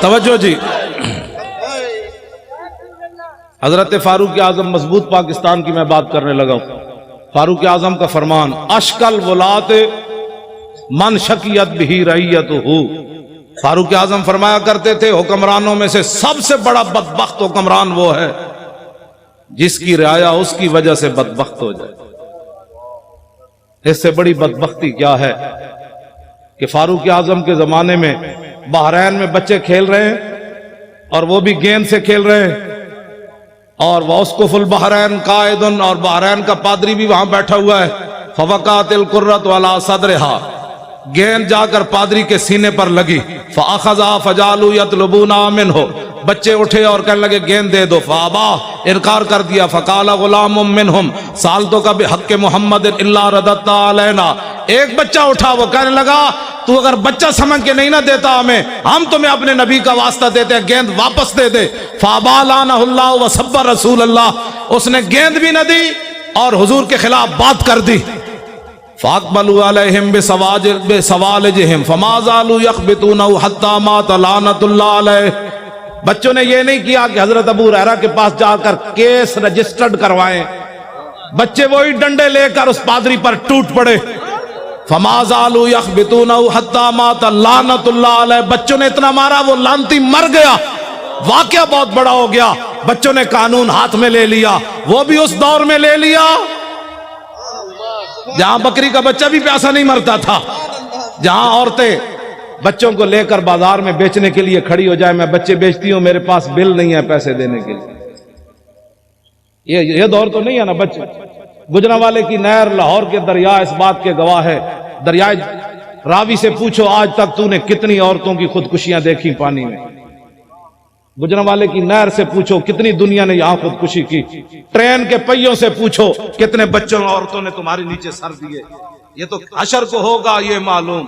توجہ جی، حضرت فاروق اعظم مضبوط پاکستان کی میں بات کرنے لگا ہوں۔ فاروق اعظم کا فرمان، اشکل ولات من شکیت بھی رعیت ہو۔ فاروق اعظم فرمایا کرتے تھے حکمرانوں میں سے سب سے بڑا بدبخت حکمران وہ ہے جس کی رعایا اس کی وجہ سے بدبخت ہو جائے۔ اس سے بڑی بدبختی کیا ہے کہ فاروق اعظم کے زمانے میں بحرین میں بچے کھیل رہے ہیں اور وہ بھی گیند سے کھیل رہے ہیں، اور واسقف البحرین قائد، اور بحرین کا پادری بھی وہاں بیٹھا ہوا ہے۔ فوقعت القرۃ علی صدرہا، گیند جا کر پادری کے سینے پر لگی۔ فاخذا فجعلوا یطلبونها منہ، بچے اٹھے اور کہنے لگے گیند دے دو۔ فابا، انکار کر دیا۔ فقال غلام منہم سالتک بحق محمد الا رددت علینا، ایک بچہ اٹھا، وہ کہنے لگا تو اگر بچہ سمجھ کے نہیں نہ دیتا ہمیں، ہم تمہیں اپنے نبی کا واسطہ دیتے ہیں، گیند واپس دے دے۔ فابا لعنہ اللہ وسب رسول اللہ، اس نے گیند بھی نہ دی اور حضور کے خلاف بات کر دی۔ فاقبلوا علیہم بسوالجہم فما زالوا یخبطونہ حتی مات لعنۃ اللہ علیہ۔ بچوں نے یہ نہیں کیا کہ حضرت ابو ہریرہ کے پاس جا کر کیس رجسٹرڈ کروائیں، بچے وہی ڈنڈے لے کر اس پادری پر ٹوٹ پڑے۔ فما زالوا یخبطونہ حتی مات لعنۃ اللہ علیہ، بچوں نے اتنا مارا وہ لعنتی مر گیا۔ واقعہ بہت بڑا ہو گیا، بچوں نے قانون ہاتھ میں لے لیا، وہ بھی اس دور میں لے لیا جہاں بکری کا بچہ بھی پیاسا نہیں مرتا تھا، جہاں عورتیں بچوں کو لے کر بازار میں بیچنے کے لیے کھڑی ہو جائے، میں بچے بیچتی ہوں، میرے پاس بل نہیں ہے پیسے دینے کے لیے۔ یہ دور تو نہیں ہے نا بچے۔ گجرانوالے کی نہر لاہور کے دریا اس بات کے گواہ ہے، دریائے راوی سے پوچھو آج تک تو نے کتنی عورتوں کی خودکشیاں دیکھی پانی میں۔ گجرانوالے کی نہر سے پوچھو کتنی دنیا نے یہاں خودکشی کی۔ ٹرین کے پہیوں سے پوچھو کتنے بچوں اور عورتوں نے تمہارے نیچے سر دیے۔ یہ تو حشر کو ہوگا یہ معلوم۔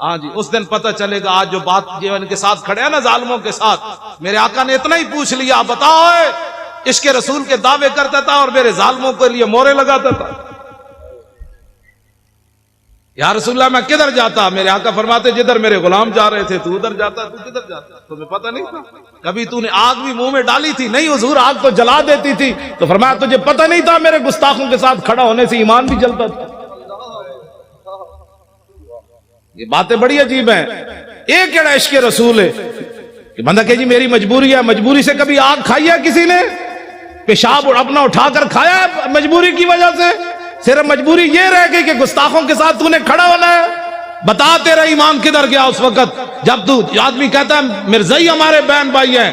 ہاں جی، اس دن پتہ چلے گا۔ آج جو بات جو ان کے ساتھ کھڑے ہیں نا ظالموں کے ساتھ، میرے آقا نے اتنا ہی پوچھ لیا، بتاؤ عشق رسول کے دعوے کرتا تھا اور میرے ظالموں کے لیے مورے لگاتا تھا۔ یا رسول اللہ میں کدھر جاتا؟ میرے آقا فرماتے جدھر میرے غلام جا رہے تھے تو ادھر جاتا، تو کدھر جاتا؟ تمہیں پتہ نہیں تھا؟ کبھی تو نے آگ بھی منہ میں ڈالی تھی؟ نہیں حضور، آگ تو جلا دیتی تھی۔ تو فرمایا تجھے پتہ نہیں تھا میرے گستاخوں کے ساتھ کھڑا ہونے سے ایمان بھی جلتا تھا۔ یہ باتیں بڑی عجیب ہیں۔ ایک کیڑا عشق رسول ہے کہ بندہ کہ جی میری مجبوری ہے، مجبوری سے کبھی آگ کھائی ہے کسی نے؟ پیشاب اپنا اٹھا کر کھایا ہے مجبوری کی وجہ سے؟ صرف مجبوری یہ رہ گئی کہ گستاخوں کے ساتھ تو نے کھڑا ہونا ہے؟ بتا تیرا ایمان کدھر گیا اس وقت جب تو آدمی کہتا ہے مرزائی ہمارے بہن بھائی ہیں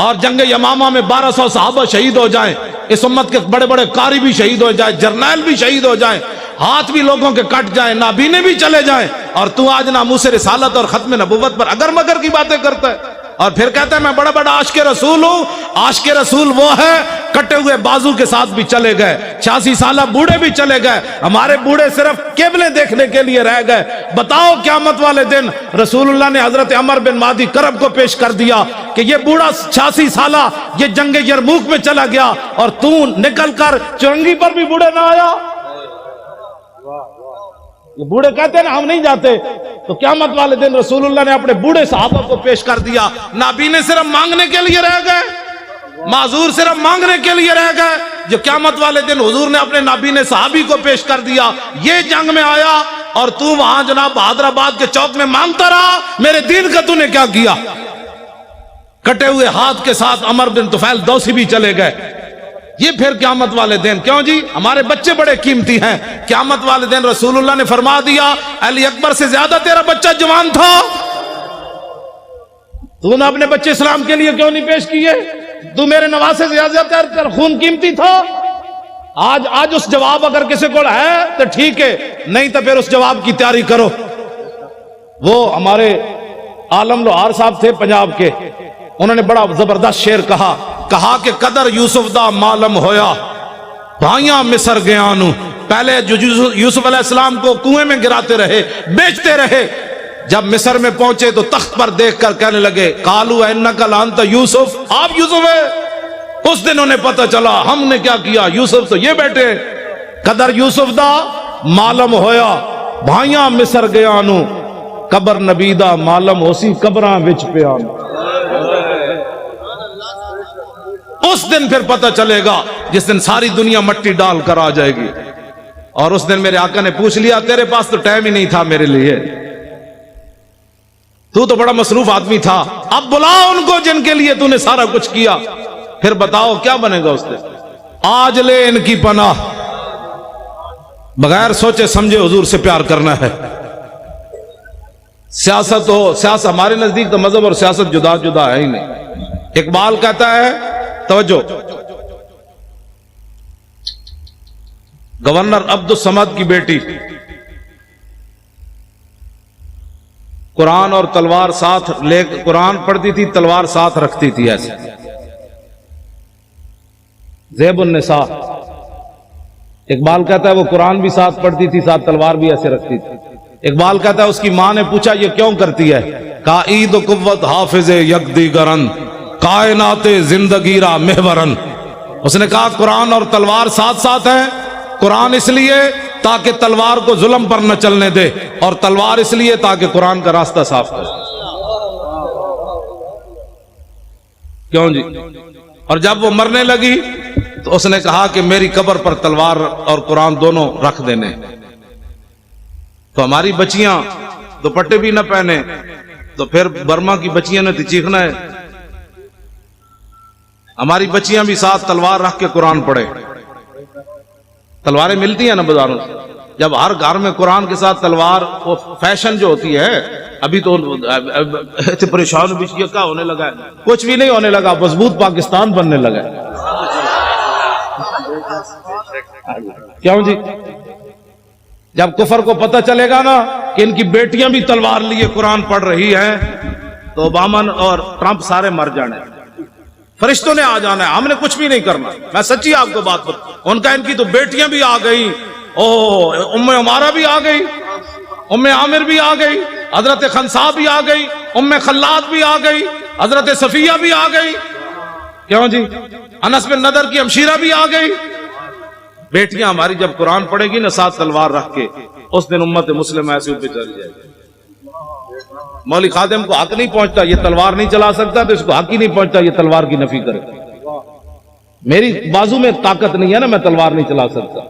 اور جنگ یمامہ میں 1200 صحابہ شہید ہو جائیں، اس امت کے بڑے بڑے قاری بھی شہید ہو جائیں، جرنیل بھی شہید ہو جائیں، ہاتھ بھی لوگوں کے کٹ جائیں، نابینے بھی چلے جائیں، اور تو آج ناموس رسالت اور ختم نبوت پر اگر مگر کی باتیں کرتا ہے اور پھر کہتا ہے میں بڑا بڑا عاشق رسول ہوں۔ عاشق رسول وہ ہے کٹے ہوئے بازو کے ساتھ بھی چلے گئے، 86 سالہ بوڑھے بھی چلے گئے، ہمارے بوڑھے صرف قبلے دیکھنے کے لیے رہ گئے۔ بتاؤ قیامت والے دن رسول اللہ نے حضرت عمر بن مہدی کرب کو پیش کر دیا کہ یہ بوڑھا 86 سالہ یہ جنگ یرموک میں چلا گیا اور تو نکل کر چرنگی پر بھی بوڑھے نہ آیا۔ یہ بوڑھے کہتے ہیں نا ہم نہیں جاتے، تو قیامت والے دن رسول اللہ نے اپنے بوڑھے صحابہ کو پیش کر دیا۔ نابینے صرف مانگنے کے لیے رہ گئے، معذور صرف مانگنے کے لیے رہ گئے، جو قیامت والے دن حضور نے اپنے نابینے صحابی کو پیش کر دیا۔ یہ جنگ میں آیا اور تو وہاں جناب حیدرآباد کے چوک میں مانگتا رہا میرے دین کا تو نے کیا کیا؟ کٹے ہوئے ہاتھ کے ساتھ عمر بن طفیل دوسی بھی چلے گئے، یہ پھر قیامت والے دن، کیوں جی ہمارے بچے بڑے قیمتی ہیں، قیامت والے دن رسول اللہ نے فرما دیا علی اکبر سے زیادہ تیرا بچہ جوان تھا، تو نے اپنے بچے اسلام کے لیے کیوں نہیں پیش کیے؟ تو میرے نواسے سے زیادہ تیرا خون قیمتی تھا۔ آج اس جواب اگر کسی کو ہے تو ٹھیک ہے، نہیں تو پھر اس جواب کی تیاری کرو۔ وہ ہمارے عالم لوہار صاحب تھے پنجاب کے، انہوں نے بڑا زبردست شعر کہا کہ قدر یوسف دا معلوم ہویا بھائیاں مصر گیا نو۔ پہلے جو یوسف علیہ السلام کو کنویں میں گراتے رہے، بیچتے رہے، جب مصر میں پہنچے تو تخت پر دیکھ کر کہنے لگے قالوا انک لانت یوسف، آپ یوسف ہے۔ اس دن انہیں پتہ چلا ہم نے کیا کیا، یوسف تو یہ بیٹے۔ قدر یوسف دا معلوم ہویا بھائیاں مصر گیا نو، قبر نبی دا معلوم ہوسی قبراں وچ پیا نو۔ اس دن پھر پتہ چلے گا جس دن ساری دنیا مٹی ڈال کر آ جائے گی۔ اور اس دن میرے آقا نے پوچھ لیا تیرے پاس تو ٹائم ہی نہیں تھا میرے لیے، تو بڑا مصروف آدمی تھا، اب بلا ان کو جن کے لیے تو نے سارا کچھ کیا، پھر بتاؤ کیا بنے گا اس دن۔ آج لے ان کی پناہ، بغیر سوچے سمجھے حضور سے پیار کرنا ہے۔ سیاست ہو، سیاست ہمارے نزدیک تو مذہب اور سیاست جدا جدا ہے ہی نہیں۔ اقبال کہتا ہے، توجہ، گورنر عبد الصمد کی بیٹی قرآن اور تلوار ساتھ لے، قرآن پڑھتی تھی تلوار ساتھ رکھتی تھی ایسے، زیب النساء۔ اقبال کہتا ہے وہ قرآن بھی ساتھ پڑھتی تھی، ساتھ تلوار بھی ایسے رکھتی تھی۔ اقبال کہتا ہے اس کی ماں نے پوچھا یہ کیوں کرتی ہے؟ کہا عید و قوت حافظ یک دیگرن، کائنات زندگی را محورن۔ اس نے کہا قرآن اور تلوار ساتھ ساتھ ہیں، قرآن اس لیے تاکہ تلوار کو ظلم پر نہ چلنے دے، اور تلوار اس لیے تاکہ قرآن کا راستہ صاف کرے۔ کیوں جی؟ اور جب وہ مرنے لگی تو اس نے کہا کہ میری قبر پر تلوار اور قرآن دونوں رکھ دینے۔ تو ہماری بچیاں دوپٹے بھی نہ پہنے تو پھر برما کی بچیاں نے تو چیخنا ہے۔ ہماری بچیاں بھی ساتھ تلوار رکھ کے قرآن پڑھے۔ تلواریں ملتی ہیں نا بازاروں سے، جب ہر گھر میں قرآن کے ساتھ تلوار، وہ فیشن جو ہوتی ہے، ابھی تو پریشان بھی کیا ہونے لگا ہے، کچھ بھی نہیں ہونے لگا، مضبوط پاکستان بننے لگا ہے۔ کیوں جی؟ جب کفر کو پتہ چلے گا نا کہ ان کی بیٹیاں بھی تلوار لیے قرآن پڑھ رہی ہیں تو اوباما اور ٹرمپ سارے مر جانے، فرشتوں نے آ جانا ہے، ہم نے کچھ بھی نہیں کرنا۔ میں سچی آپ کو بات بتا، ان کا ان کی تو بیٹیاں بھی آ گئی، ام عمارہ بھی آ گئی، ام عامر بھی آ گئی، حضرت خنسا بھی آ گئی، ام خلاد بھی آ گئی، حضرت صفیہ بھی آ گئی۔ کیوں جی؟ انس بن نضر کی ہمشیرہ بھی آ گئی۔ بیٹیاں ہماری جب قرآن پڑھے گی نا ساتھ تلوار رکھ کے، اس دن امت مسلم ایسے اوپر چل جائے گی۔ مولوی خادم کو حق نہیں پہنچتا یہ تلوار نہیں چلا سکتا، تو اس کو حق ہی نہیں پہنچتا یہ تلوار کی نفی کرے۔ میری بازو میں طاقت نہیں ہے نا، میں تلوار نہیں چلا سکتا۔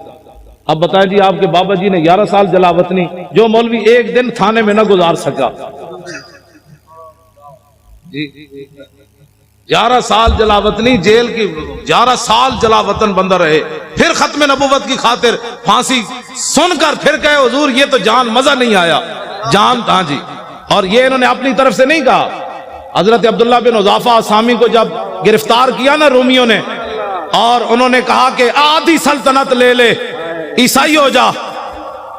اب بتائیں جی، آپ کے بابا جی نے 11 سال جلاوطنی، جو مولوی ایک دن تھانے میں نہ گزار سکا، 11 سال جلاوطنی جیل کی، 11 سال جلاوطن بندہ رہے، پھر ختم نبوت کی خاطر پھانسی سن کر پھر کہے حضور یہ تو جان مزہ نہیں آیا، جان ہاں جی۔ اور یہ انہوں نے اپنی طرف سے نہیں کہا۔ حضرت عبداللہ بن حذافہ سامی کو جب گرفتار کیا نا رومیوں نے، اور انہوں نے کہا کہ آدھی سلطنت لے لے، عیسائی ہو جا،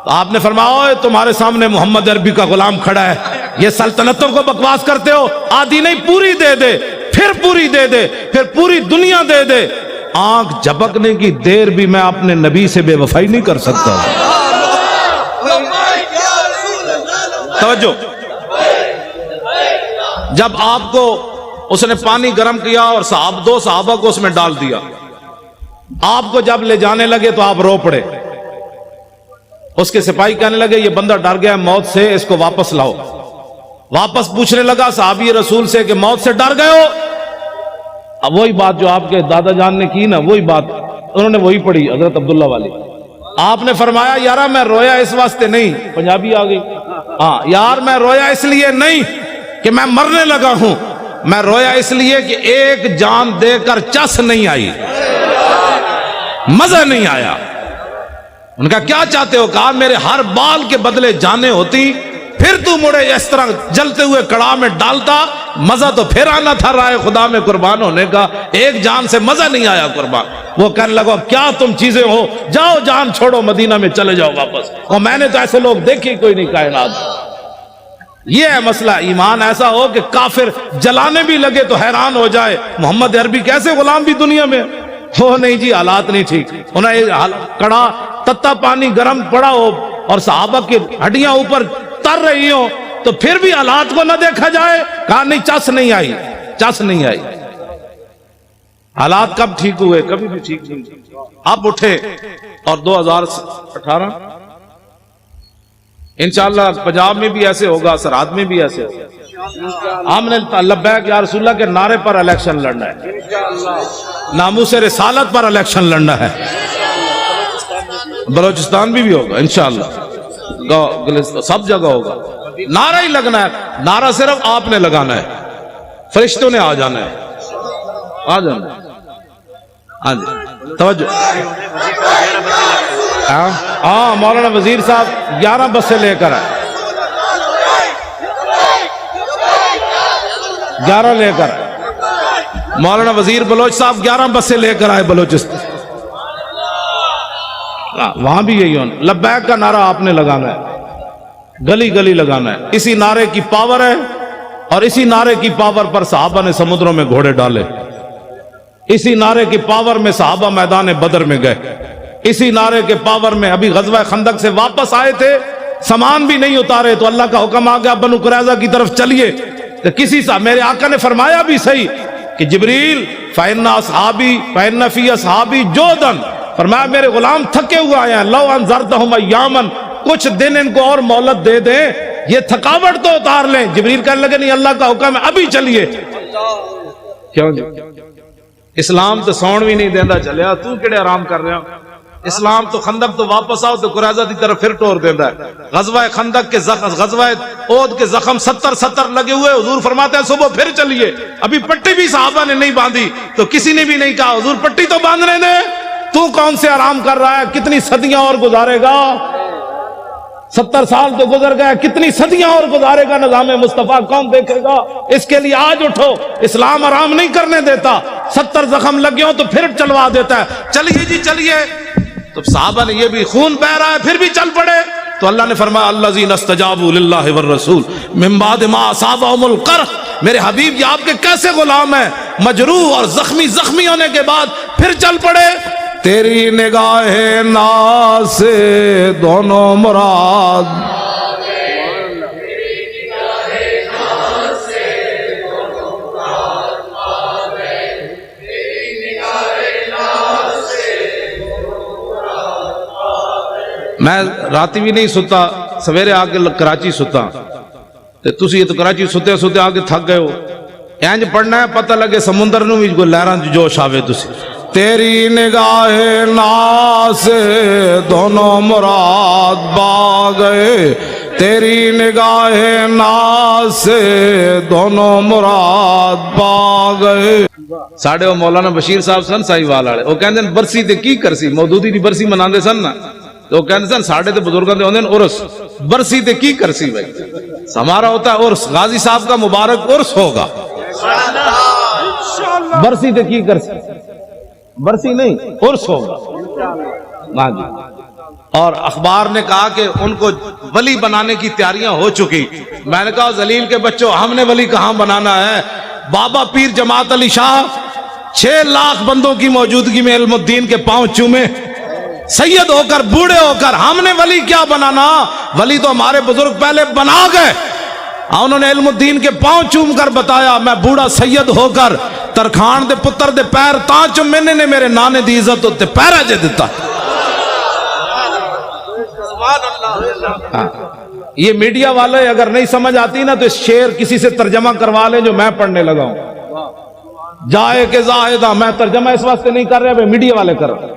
تو آپ نے فرمایا تمہارے سامنے محمد عربی کا غلام کھڑا ہے، یہ سلطنتوں کو بکواس کرتے ہو، آدھی نہیں پوری دے دے، پھر پوری دے دے، پھر پوری دنیا دے دے، آنکھ جھپکنے کی دیر بھی میں اپنے نبی سے بے وفائی نہیں کر سکتا۔ توجہ، جب آپ کو اس نے پانی گرم کیا اور دو صحابہ کو اس میں ڈال دیا، آپ کو جب لے جانے لگے تو آپ رو پڑے۔ اس کے سپاہی کہنے لگے یہ بندہ ڈر گیا موت سے، اس کو واپس لاؤ۔ واپس پوچھنے لگا صحابی رسول سے کہ موت سے ڈر گئے ہو؟ اب وہی بات جو آپ کے دادا جان نے کی نا، وہی بات انہوں نے وہی پڑھی حضرت عبداللہ والی۔ آپ نے فرمایا یارا میں رویا اس واسطے نہیں، پنجابی آ گئی، ہاں یار میں رویا اس لیے نہیں کہ میں مرنے لگا ہوں، میں رویا اس لیے کہ ایک جان دے کر چس نہیں آئی۔ مزہ نہیں آیا. ان کا کیا چاہتے ہو؟ کہا میرے ہر بال کے بدلے جانیں ہوتی، پھر تو مڑے اس طرح جلتے ہوئے کڑاہ میں ڈالتا، مزہ تو پھر آنا تھا رائے خدا میں قربان ہونے کا. ایک جان سے مزہ نہیں آیا قربان. وہ کہنے لگا کیا تم چیزیں ہو، جاؤ جان چھوڑو، مدینہ میں چلے جاؤ واپس. اور میں نے تو ایسے لوگ دیکھے کوئی نہیں کائنات. یہ ہے مسئلہ. ایمان ایسا ہو کہ کافر جلانے بھی لگے تو حیران ہو جائے محمد عربی کیسے غلام بھی دنیا میں ہو. نہیں جی، حالات نہیں ٹھیک. انہیں کڑا تتا پانی گرم پڑا ہو اور صحابہ کی ہڈیاں اوپر تر رہی ہوں تو پھر بھی حالات کو نہ دیکھا جائے. کہا نہیں، چس نہیں آئی، چس نہیں آئی. حالات کب ٹھیک ہوئے؟ کبھی بھی ٹھیک نہیں. اب اٹھے اور 2018 انشاءاللہ پنجاب میں بھی ایسے ہوگا، سرحد میں بھی ایسے ہوگا. ہم نے لبیک یا رسول اللہ کے نعرے پر الیکشن لڑنا ہے، ناموس رسالت پر الیکشن لڑنا ہے. بلوچستان بھی ہوگا انشاءاللہ، سب جگہ ہوگا. نعرہ ہی لگنا ہے. نعرہ صرف آپ نے لگانا ہے، فرشتوں نے آ جانا ہے. آ جانا ہے. ہاں جی توجہ. ہاں مولانا وزیر صاحب 11 بسیں لے کر آئے، 11 لے کر آئے. مولانا وزیر بلوچ صاحب 11 بسیں لے کر آئے بلوچستان. وہاں بھی یہی ہونا. لبیک کا نعرہ آپ نے لگانا ہے، گلی گلی لگانا ہے. اسی نعرے کی پاور ہے اور اسی نعرے کی پاور پر صحابہ نے سمندروں میں گھوڑے ڈالے. اسی نعرے کی پاور میں صحابہ میدان بدر میں گئے. اسی نعرے کے پاور میں ابھی غزوہ خندق سے واپس آئے تھے، سامان بھی نہیں اتارے تو اللہ کا حکم آ گیا بنو قریظہ کی طرف چلیے. تو کسی صاحب میرے آقا نے فرمایا بھی صحیح کہ جبریل فَإِنَّ أَصْحَابِي فَإِنَّ فِي أَصْحَابِي جُودًا، فرمایا میرے غلام تھکے ہوئے آئے ہیں، لَوْ أَنذَرْتَهُمْ أَيَّامًا، کچھ دن ان کو اور مہلت دے دیں، یہ تھکاوٹ تو اتار لیں. جبریل کہنے لگے نہیں، اللہ کا حکم ہے ابھی چلیے. کیوں جی؟ اسلام تو سون بھی نہیں دینا چلیا، تو کیڑے آرام کر رہے ہو؟ اسلام تو خندق تو واپس آؤ تو قریظہ دی طرف پھر ٹور دینا ہے. غزوہ خندق کے غزوہ احد کے زخم 70 لگے ہوئے. حضور فرماتے ہیں صبح پھر چلیے. ابھی پٹی بھی صحابہ نے نہیں باندھی تو کسی نے بھی نہیں کہا حضور پٹی تو باندھنے دے. تو کون سے آرام کر رہا ہے؟ کتنی صدیاں اور گزارے گا؟ 70 سال تو گزر گئے، کتنی صدیاں اور گزارے گا؟ نظام مصطفیٰ کون دیکھے گا؟ اس کے لیے آج اٹھو. اسلام آرام نہیں کرنے دیتا. 70 زخم لگے ہوں تو پھر چلوا دیتا ہے. چلیے جی چلیے. تو صحابہ نے یہ بھی خون بہ رہا ہے پھر بھی چل پڑے. تو اللہ نے فرمایا الذین استجابوا للہ والرسول من بعد ما اصابهم القرح. میرے حبیب یہ آپ کے کیسے غلام ہیں، مجروح اور زخمی ہونے کے بعد پھر چل پڑے. تیری نگاہ ناز سے دونوں مراد، میں راتی بھی نہیں ستا، سویرے آ کے کراچی ستا. تسی تو کراچی ستے ستے آ کے تھک گئے ہو. اینج پڑھنا ہے پتہ لگے سمندر نو بھی کوئی لہراں جوش آوے. تسی تیری نگاہ ناز سے دونوں مراد با گئے، تیری نگاہ ناز سے دونوں مراد پا گئے. ساڑھے وہ مولانا بشیر صاحب سن سائی والے وہ کہندے برسی تے کی کرسی، مودودی دی برسی مناندے سن نا، تو وہ کہندے سن ساڑھے تے بزرگاں دے ہوندے عرس، برسی تے کی کرسی بھائی. ہمارا ہوتا ہے عرس، غازی صاحب کا مبارک عرس ہوگا. برسی تے کی کرسی، برسی نہیں عرس ہوگا. ہاں جی. اور اخبار نے کہا کہ ان کو ولی بنانے کی تیاریاں ہو چکی. میں نے کہا ذلیل کے بچوں، ہم نے ولی کہاں بنانا ہے؟ بابا پیر جماعت علی شاہ 6 لاکھ بندوں کی موجودگی میں علم الدین کے پاؤں چومے، سید ہو کر بوڑھے ہو کر. ہم نے ولی کیا بنانا؟ ولی تو ہمارے بزرگ پہلے بنا گئے. انہوں نے علم الدین کے پاؤں چوم کر بتایا میں بوڑھا سید ہو کر ترخان دے پتر دے پیر تاں چومنے نے میرے نانے دی عزت ہوتے پیرا جے دیتا. یہ میڈیا والے اگر نہیں سمجھ آتی نا تو اس شعر کسی سے ترجمہ کروا لیں جو میں پڑھنے لگا ہوں. جائے کہ زاہدہ، میں ترجمہ اس واسطے نہیں کر رہے، میڈیا والے کر رہے.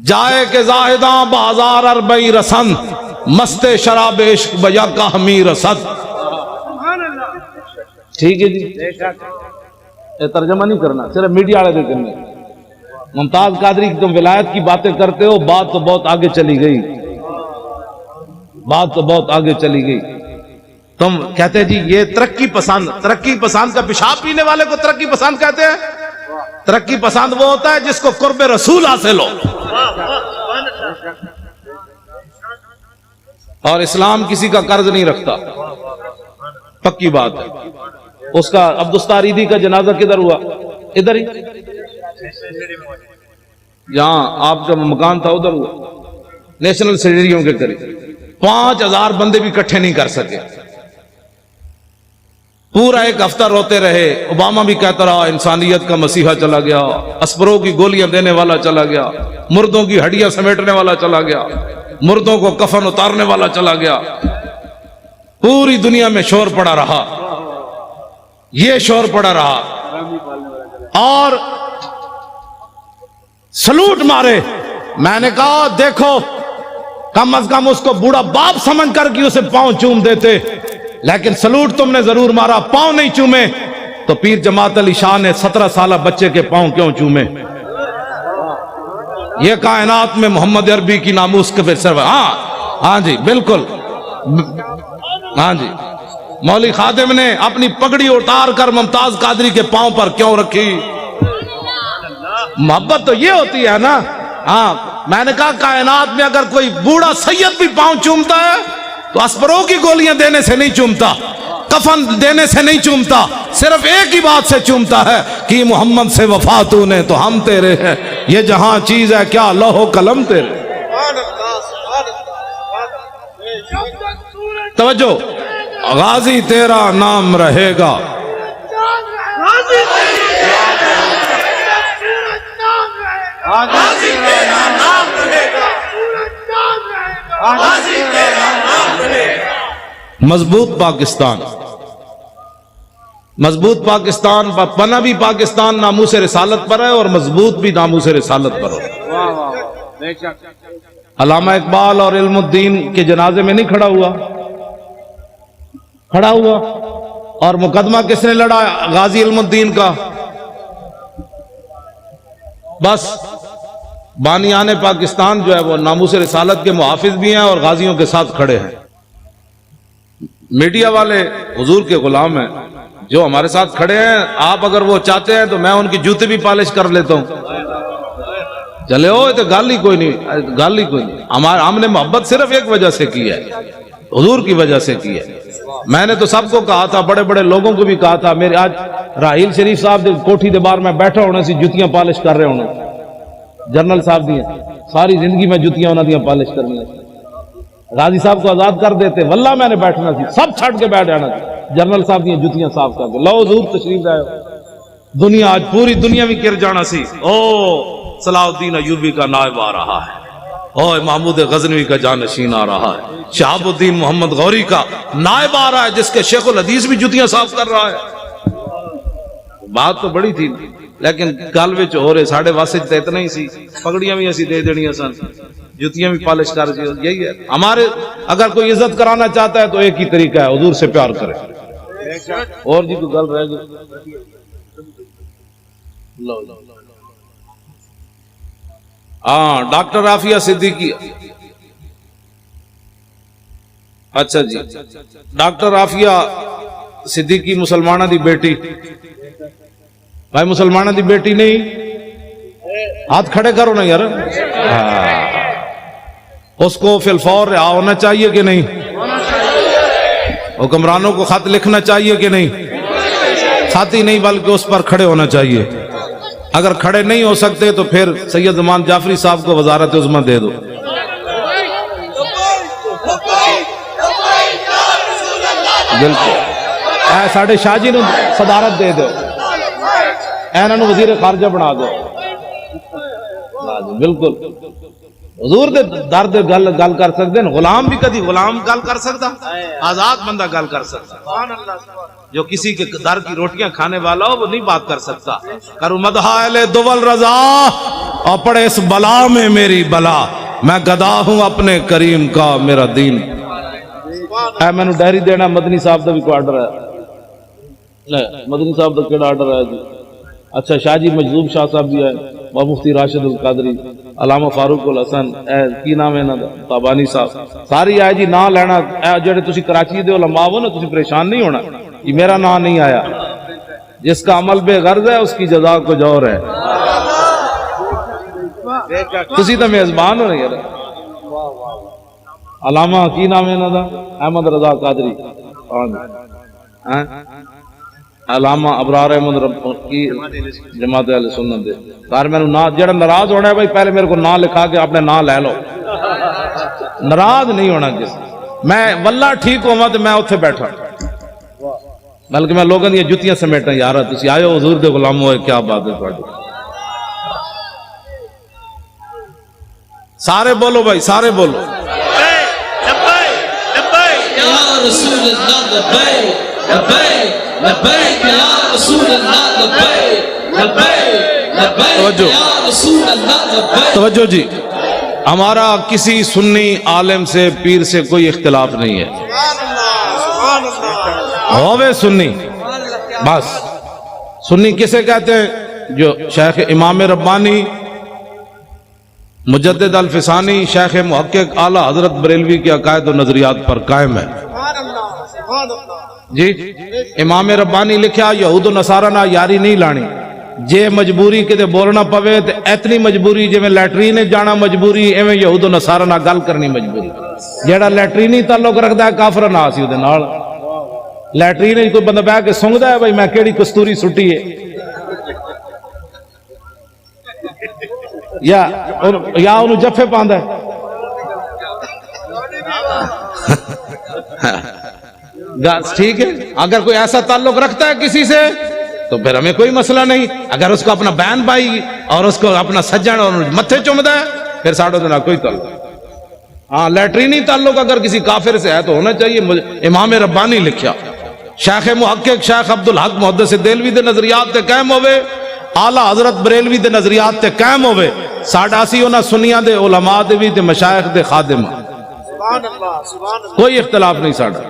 جائے کہ زاہدہ بازار اربئی رسن، مست شراب عشق بجا کا ہمی رسد. ٹھیک ہے جی، یہ ترجمہ نہیں کرنا، صرف میڈیا والے دے کرنے. ممتاز قادری کی تم ولایت کی باتیں کرتے ہو، بات تو بہت آگے چلی گئی، بات تو بہت آگے چلی گئی۔ تم کہتے جی یہ ترقی پسند، ترقی پسند کا پیشاب پینے والے کو ترقی پسند کہتے ہیں؟ ترقی پسند وہ ہوتا ہے جس کو قرب رسول حاصل ہو۔ اور اسلام کسی کا قرض نہیں رکھتا، پکی بات ہے۔ اس کا عبدالستاریدی کا جنازہ کدھر ہوا؟ ادھر ہی، جہاں آپ کا مکان تھا ادھر ہوا، نیشنل اسٹیڈیم کے قریب۔ 5000 بندے بھی اکٹھے نہیں کر سکے، پورا ایک ہفتہ روتے رہے۔ اوباما بھی کہتا رہا انسانیت کا مسیحا چلا گیا، اسپروں کی گولیاں دینے والا چلا گیا، مردوں کی ہڈیاں سمیٹنے والا چلا گیا، مردوں کو کفن اتارنے والا چلا گیا۔ پوری دنیا میں شور پڑا رہا، یہ شور پڑا رہا، اور سلوٹ مارے۔ میں نے کہا دیکھو کم از کم اس کو بوڑھا باپ سمجھ کر کہ اسے پاؤں چوم دیتے، لیکن سلوٹ تم نے ضرور مارا، پاؤں نہیں چومے۔ تو پیر جماعت علی شاہ نے 17 سالہ بچے کے پاؤں کیوں چومے؟ یہ کائنات میں محمد عربی کی ناموس کے سر۔ ہاں جی بالکل، ہاں جی۔ مولوی خادم نے اپنی پگڑی اتار کر ممتاز قادری کے پاؤں پر کیوں رکھی؟ محبت تو یہ ہوتی ہے نا۔ ہاں میں نے کہا کائنات میں اگر کوئی بوڑھا سید بھی پاؤں چومتا ہے تو اسپروں کی گولیاں دینے سے نہیں چومتا، کفن دینے سے نہیں چومتا، صرف ایک ہی بات سے چومتا ہے کہ محمد سے وفا تو نے تو ہم تیرے ہیں، یہ جہاں چیز ہے کیا لوح و قلم تیرے۔ توجہ، غازی تیرا نام رہے گا، مضبوط پاکستان، مضبوط پاکستان، پناہ بھی پاکستان ناموس رسالت پر ہے اور مضبوط بھی ناموس رسالت پر ہے۔ علامہ اقبال اور علم الدین کے جنازے میں نہیں کھڑا ہوا، کھڑا ہوا، اور مقدمہ کس نے لڑا؟ غازی علم الدین کا۔ بس بانیان پاکستان جو ہے وہ ناموس رسالت کے محافظ بھی ہیں اور غازیوں کے ساتھ کھڑے ہیں۔ میڈیا والے حضور کے غلام ہیں، جو ہمارے ساتھ کھڑے ہیں، آپ اگر وہ چاہتے ہیں تو میں ان کی جوتے بھی پالش کر لیتا ہوں۔ چلے ہو تو گال ہی کوئی نہیں، گال ہی کوئی نہیں۔ ہم نے محبت صرف ایک وجہ سے کی ہے، حضور کی وجہ سے کی ہے۔ میں نے تو سب کو کہا تھا، بڑے بڑے لوگوں کو بھی کہا تھا، میرے آج راہیل شریف صاحب کوٹھی دے بار میں بیٹھا ہونے سی جوتیاں پالش کر رہے ہونے، جنرل صاحب دی ساری زندگی میں جوتیاں انہوں نے پالش کرنی، غازی صاحب کو آزاد کر دیتے، واللہ میں نے بیٹھنا سی، سب چھٹ کے بیٹھ جانا تھا، جنرل صاحب دی جوتیاں صاف کر کے لو حضور تشریف لائے، دنیا آج پوری دنیا میں گر جانا سی۔ او صلاح الدین ایوبی کا نائب آ رہا ہے، او محمود غزنوی کا جانشین آ رہا ہے، شہاب الدین محمد غوری کا نائب آ رہا ہے جس کے شیخ الحدیث بھی جوتیاں صاف کر رہا ہے۔ بات تو بڑی تھی، لیکن گل وچ ہو رہے ساڑھے واسط تے اتنا ہی سی، پگڑیاں بھی ایسی دے دینیاں سن، جوتیاں بھی پالش کر دی۔ یہی ہے ہمارے، اگر کوئی عزت کرانا چاہتا ہے تو ایک ہی طریقہ ہے، حضور سے پیار کرے۔ اور جی کوئی گل رہ گئی؟ ہاں ڈاکٹر عافیہ صدیقی، اچھا جی، ڈاکٹر عافیہ صدیقی مسلمانہ دی بیٹی، بھائی مسلمانہ دی بیٹی نہیں، ہاتھ کھڑے کرو نا یار۔ اس کو فی الفور رہا ہونا چاہیے کہ نہیں؟ حکمرانوں کو خط لکھنا چاہیے کہ نہیں؟ خط ہی نہیں بلکہ اس پر کھڑے ہونا چاہیے۔ اگر کھڑے نہیں ہو سکتے تو پھر سید زمان جعفری صاحب کو وزارت عظمیٰ دے دو۔ بالکل، اے ساڑھے شاہ جی نو صدارت دے دو، اینہ نو وزیر خارجہ بنا دو۔ بالکل، حضور دے درد گل کر سکتے ہیں، غلام بھی کدی غلام گل کر سکتا، آزاد بندہ گل کر سکتا، جو کسی کے در کی روٹیاں کھانے والا ہو وہ نہیں بات کر سکتا۔ کرو مدح اہل دول رضا اور پڑے اس بلا میں میری بلا، میں گدا ہوں اپنے کریم کا میرا دین۔ اے میں نے ڈائری دینا، مدنی صاحب دا بھی کوئی آرڈر ہے؟ مدنی صاحب دا کیڑا آرڈر ہے جی؟ اچھا شاہ جی مجذوب شاہ صاحب بھی ہے، مفتی راشد القادری علامہ فاروق الحسن کی نام ہے نا تابانی صاحب ساری آئے جی نا لینا جڑے تسی کراچی دے علماء ہو نا تسی پریشان نہیں ہونا کہ میرا نام نہیں آیا جس کا عمل بے غرض ہے اس کی جزا کو جور ہے تسی تو میزبان ہو رہی ہے علامہ کی نام ہے نا دا احمد رضا قادری علامہ ابرار احمد کی جماعت اہل سنت دے سار میں نا جڑا ناراض ہونا ہے بھائی پہلے میرے کو نا لکھا کے اپنے نا لے لو ناراض نہیں ہونا کس میں واللہ ٹھیک ہوا تو میں اتنے بیٹھا بلکہ میں لوگوں دی جتیاں سمیٹا یار تسی آئے ہو حضور دے غلام ہوئے کیا بات ہے تھوڑی سارے بولو بھائی سارے بولو یا رسول اللہ لبیک لبیک لبیک یا رسول اللہ لبیک لبیک لبیک یا رسول اللہ لبیک توجہ جی ہمارا کسی سنی عالم سے پیر سے کوئی اختلاف نہیں ہے ہووے سنی بس سنی کسے کہتے ہیں جو شیخ امام ربانی مجدد الفسانی شیخ محقق اعلیٰ حضرت بریلوی کے عقائد و نظریات پر قائم ہے جی امام ربانی لکھیا یہود و نصارہ نہ یاری نہیں لانی جے مجبوری کتے بولنا پوے تے اتنی مجبوری جے میں لیٹرین جانا مجبوری ایویں یہود و نصارہ نہ گل کرنی مجبوری جیڑا لیٹرینی تعلق رکھدا ہے کافر نہ سی اودے نال لیٹرین کوئی بندہ بیٹھ کے سونگدا ہے بھائی میں کیڑی کستوری سٹی ہے یا انہوں جفے پاندا ہے ٹھیک ہے اگر کوئی ایسا تعلق رکھتا ہے کسی سے تو پھر ہمیں کوئی مسئلہ نہیں اگر اس کو اپنا بہن بھائی اور اس کو اپنا سجن اور متھے چومدا ہے پھر ساڑھو دینا کوئی تعلق ہاں لیٹرینی تعلق اگر کسی کافر سے ہے تو ہونا چاہیے امام ربانی لکھیا شیخ محقق شیخ عبدالحق محدث دہلوی دے نظریات تے قائم ہوئے اعلیٰ حضرت بریلوی دے نظریات تے قائم ہوئے ساڑھا سی انہاں سنیاں دے علماء دے بھی تے مشایخ دے خادم کوئی اختلاف نہیں ساڑھا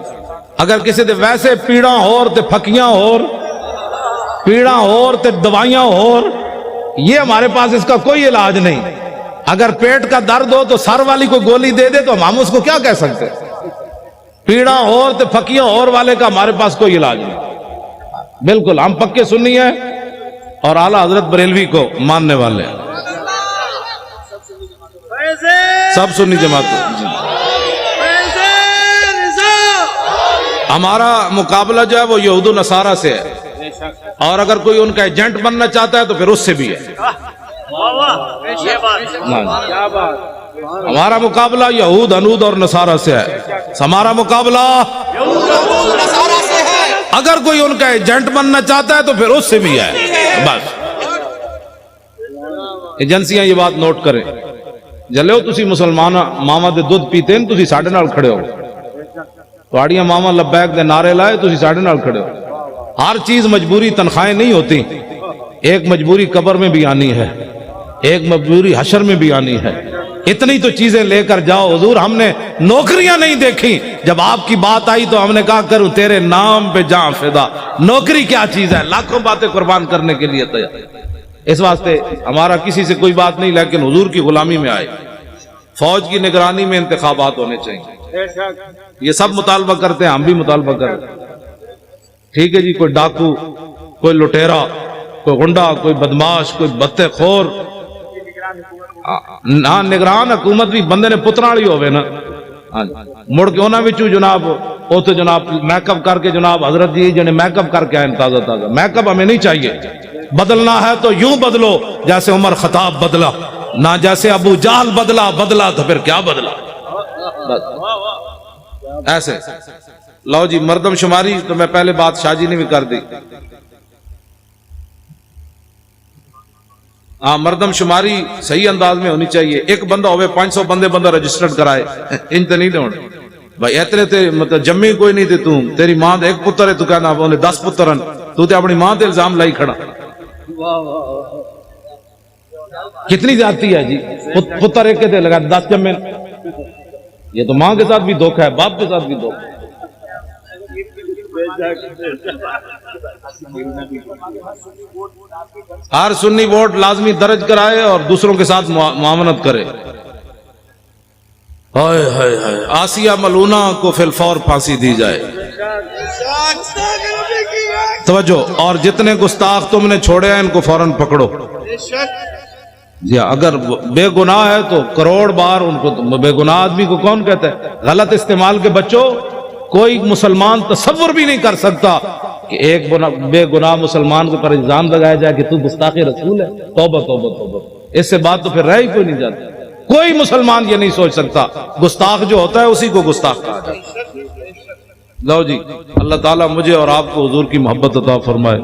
اگر کسی دے ویسے پیڑاں ہور تے پھکیاں ہور پیڑاں ہور تے دوائیاں ہور یہ ہمارے پاس اس کا کوئی علاج نہیں اگر پیٹ کا درد ہو تو سر والی کو گولی دے دے تو ہم اس کو کیا کہہ سکتے پیڑاں ہور تے پھکیاں ہور والے کا ہمارے پاس کوئی علاج نہیں بالکل ہم پکے سنی ہیں اور اعلیٰ حضرت بریلوی کو ماننے والے ہیں سب سنی جماعت ہمارا مقابلہ جو ہے وہ یہود و نصارہ سے ہے اور اگر کوئی ان کا ایجنٹ بننا چاہتا ہے تو پھر اس سے بھی ہے ہمارا مقابلہ یہود انود اور نصارہ سے ہے ہمارا مقابلہ اگر کوئی ان کا ایجنٹ بننا چاہتا ہے تو پھر اس سے بھی ہے بس ایجنسیاں یہ بات نوٹ کریں جلے ہو تسی مسلمان ماما دے دودھ پیتے ہیں تسی ساڑھے نال کھڑے ہو تواڑیاں ماما لبیک دے نعرے لائے تسی ساڑھے نال کھڑے ہو ہر چیز مجبوری تنخواہیں نہیں ہوتی ایک مجبوری قبر میں بھی آنی ہے ایک مجبوری حشر میں بھی آنی ہے اتنی تو چیزیں لے کر جاؤ حضور ہم نے نوکریاں نہیں دیکھی جب آپ کی بات آئی تو ہم نے کہا کروں تیرے نام پہ جاں فدا نوکری کیا چیز ہے لاکھوں باتیں قربان کرنے کے لیے تیار اس واسطے ہمارا کسی سے کوئی بات نہیں لیکن حضور کی غلامی میں آئے فوج کی نگرانی میں انتخابات ہونے چاہیے یہ سب مطالبہ کرتے ہیں ہم بھی مطالبہ کرتے ہیں ٹھیک ہے جی کوئی ڈاکو کوئی لٹیرا کوئی غنڈا کوئی بدماش کوئی بتے خور ہاں نگران حکومت بھی بندے نے پترالی ہوئے نا مڑ کے انہاں وچوں جناب او تو جناب میک اپ کر کے جناب حضرت جی جنہیں میک اپ کر کے آئے تازہ تازہ میک اپ ہمیں نہیں چاہیے بدلنا ہے تو یوں بدلو جیسے عمر خطاب بدلا نہ جیسے ابو جہل بدلا تو پھر کیا بدلا ایسے لو جی مردم شماری تو میں پہلے بات شاہ جی نے بھی کر دی ہاں مردم شماری صحیح انداز میں ہونی چاہیے ایک بندہ ہوئے 500 بندہ رجسٹرڈ کرائے ان تے نہیں ہونے بھائی اتنے تے مطلب جمی کوئی نہیں تے تیری ماں دے ایک پتر ہے تو کہنا بولے 10 پترن تو تے اپنی ماں تے الزام لائی کھڑا کتنی زیادتی ہے جی پتر ایک کے تے لگا 10 جمے یہ تو ماں کے ساتھ بھی دھوکہ ہے باپ کے ساتھ بھی دھوکہ ہے ہر سنی ووٹ لازمی درج کرائے اور دوسروں کے ساتھ معاونت کرے. ہائے ہائے ہائے، آسیہ ملونہ کو فی الفور پھانسی دی جائے. توجہ، اور جتنے گستاخ تم نے چھوڑے ہیں ان کو فوراً پکڑو. جی اگر بے گناہ ہے تو کروڑ بار ان کو. بے گناہ آدمی کو کون کہتا ہے؟ غلط استعمال کے بچوں، کوئی مسلمان تصور بھی نہیں کر سکتا کہ ایک بے گناہ مسلمان کو پر الزام لگایا جائے کہ تو گستاخ رسول ہے. توبہ توبہ توبہ، اس سے بات تو پھر رہ ہی کوئی نہیں جاتی. کوئی مسلمان یہ نہیں سوچ سکتا. گستاخ جو ہوتا ہے اسی کو گستاخ کہا جاتا ہے. لو جی، اللہ تعالیٰ مجھے اور آپ کو حضور کی محبت عطا فرمائے.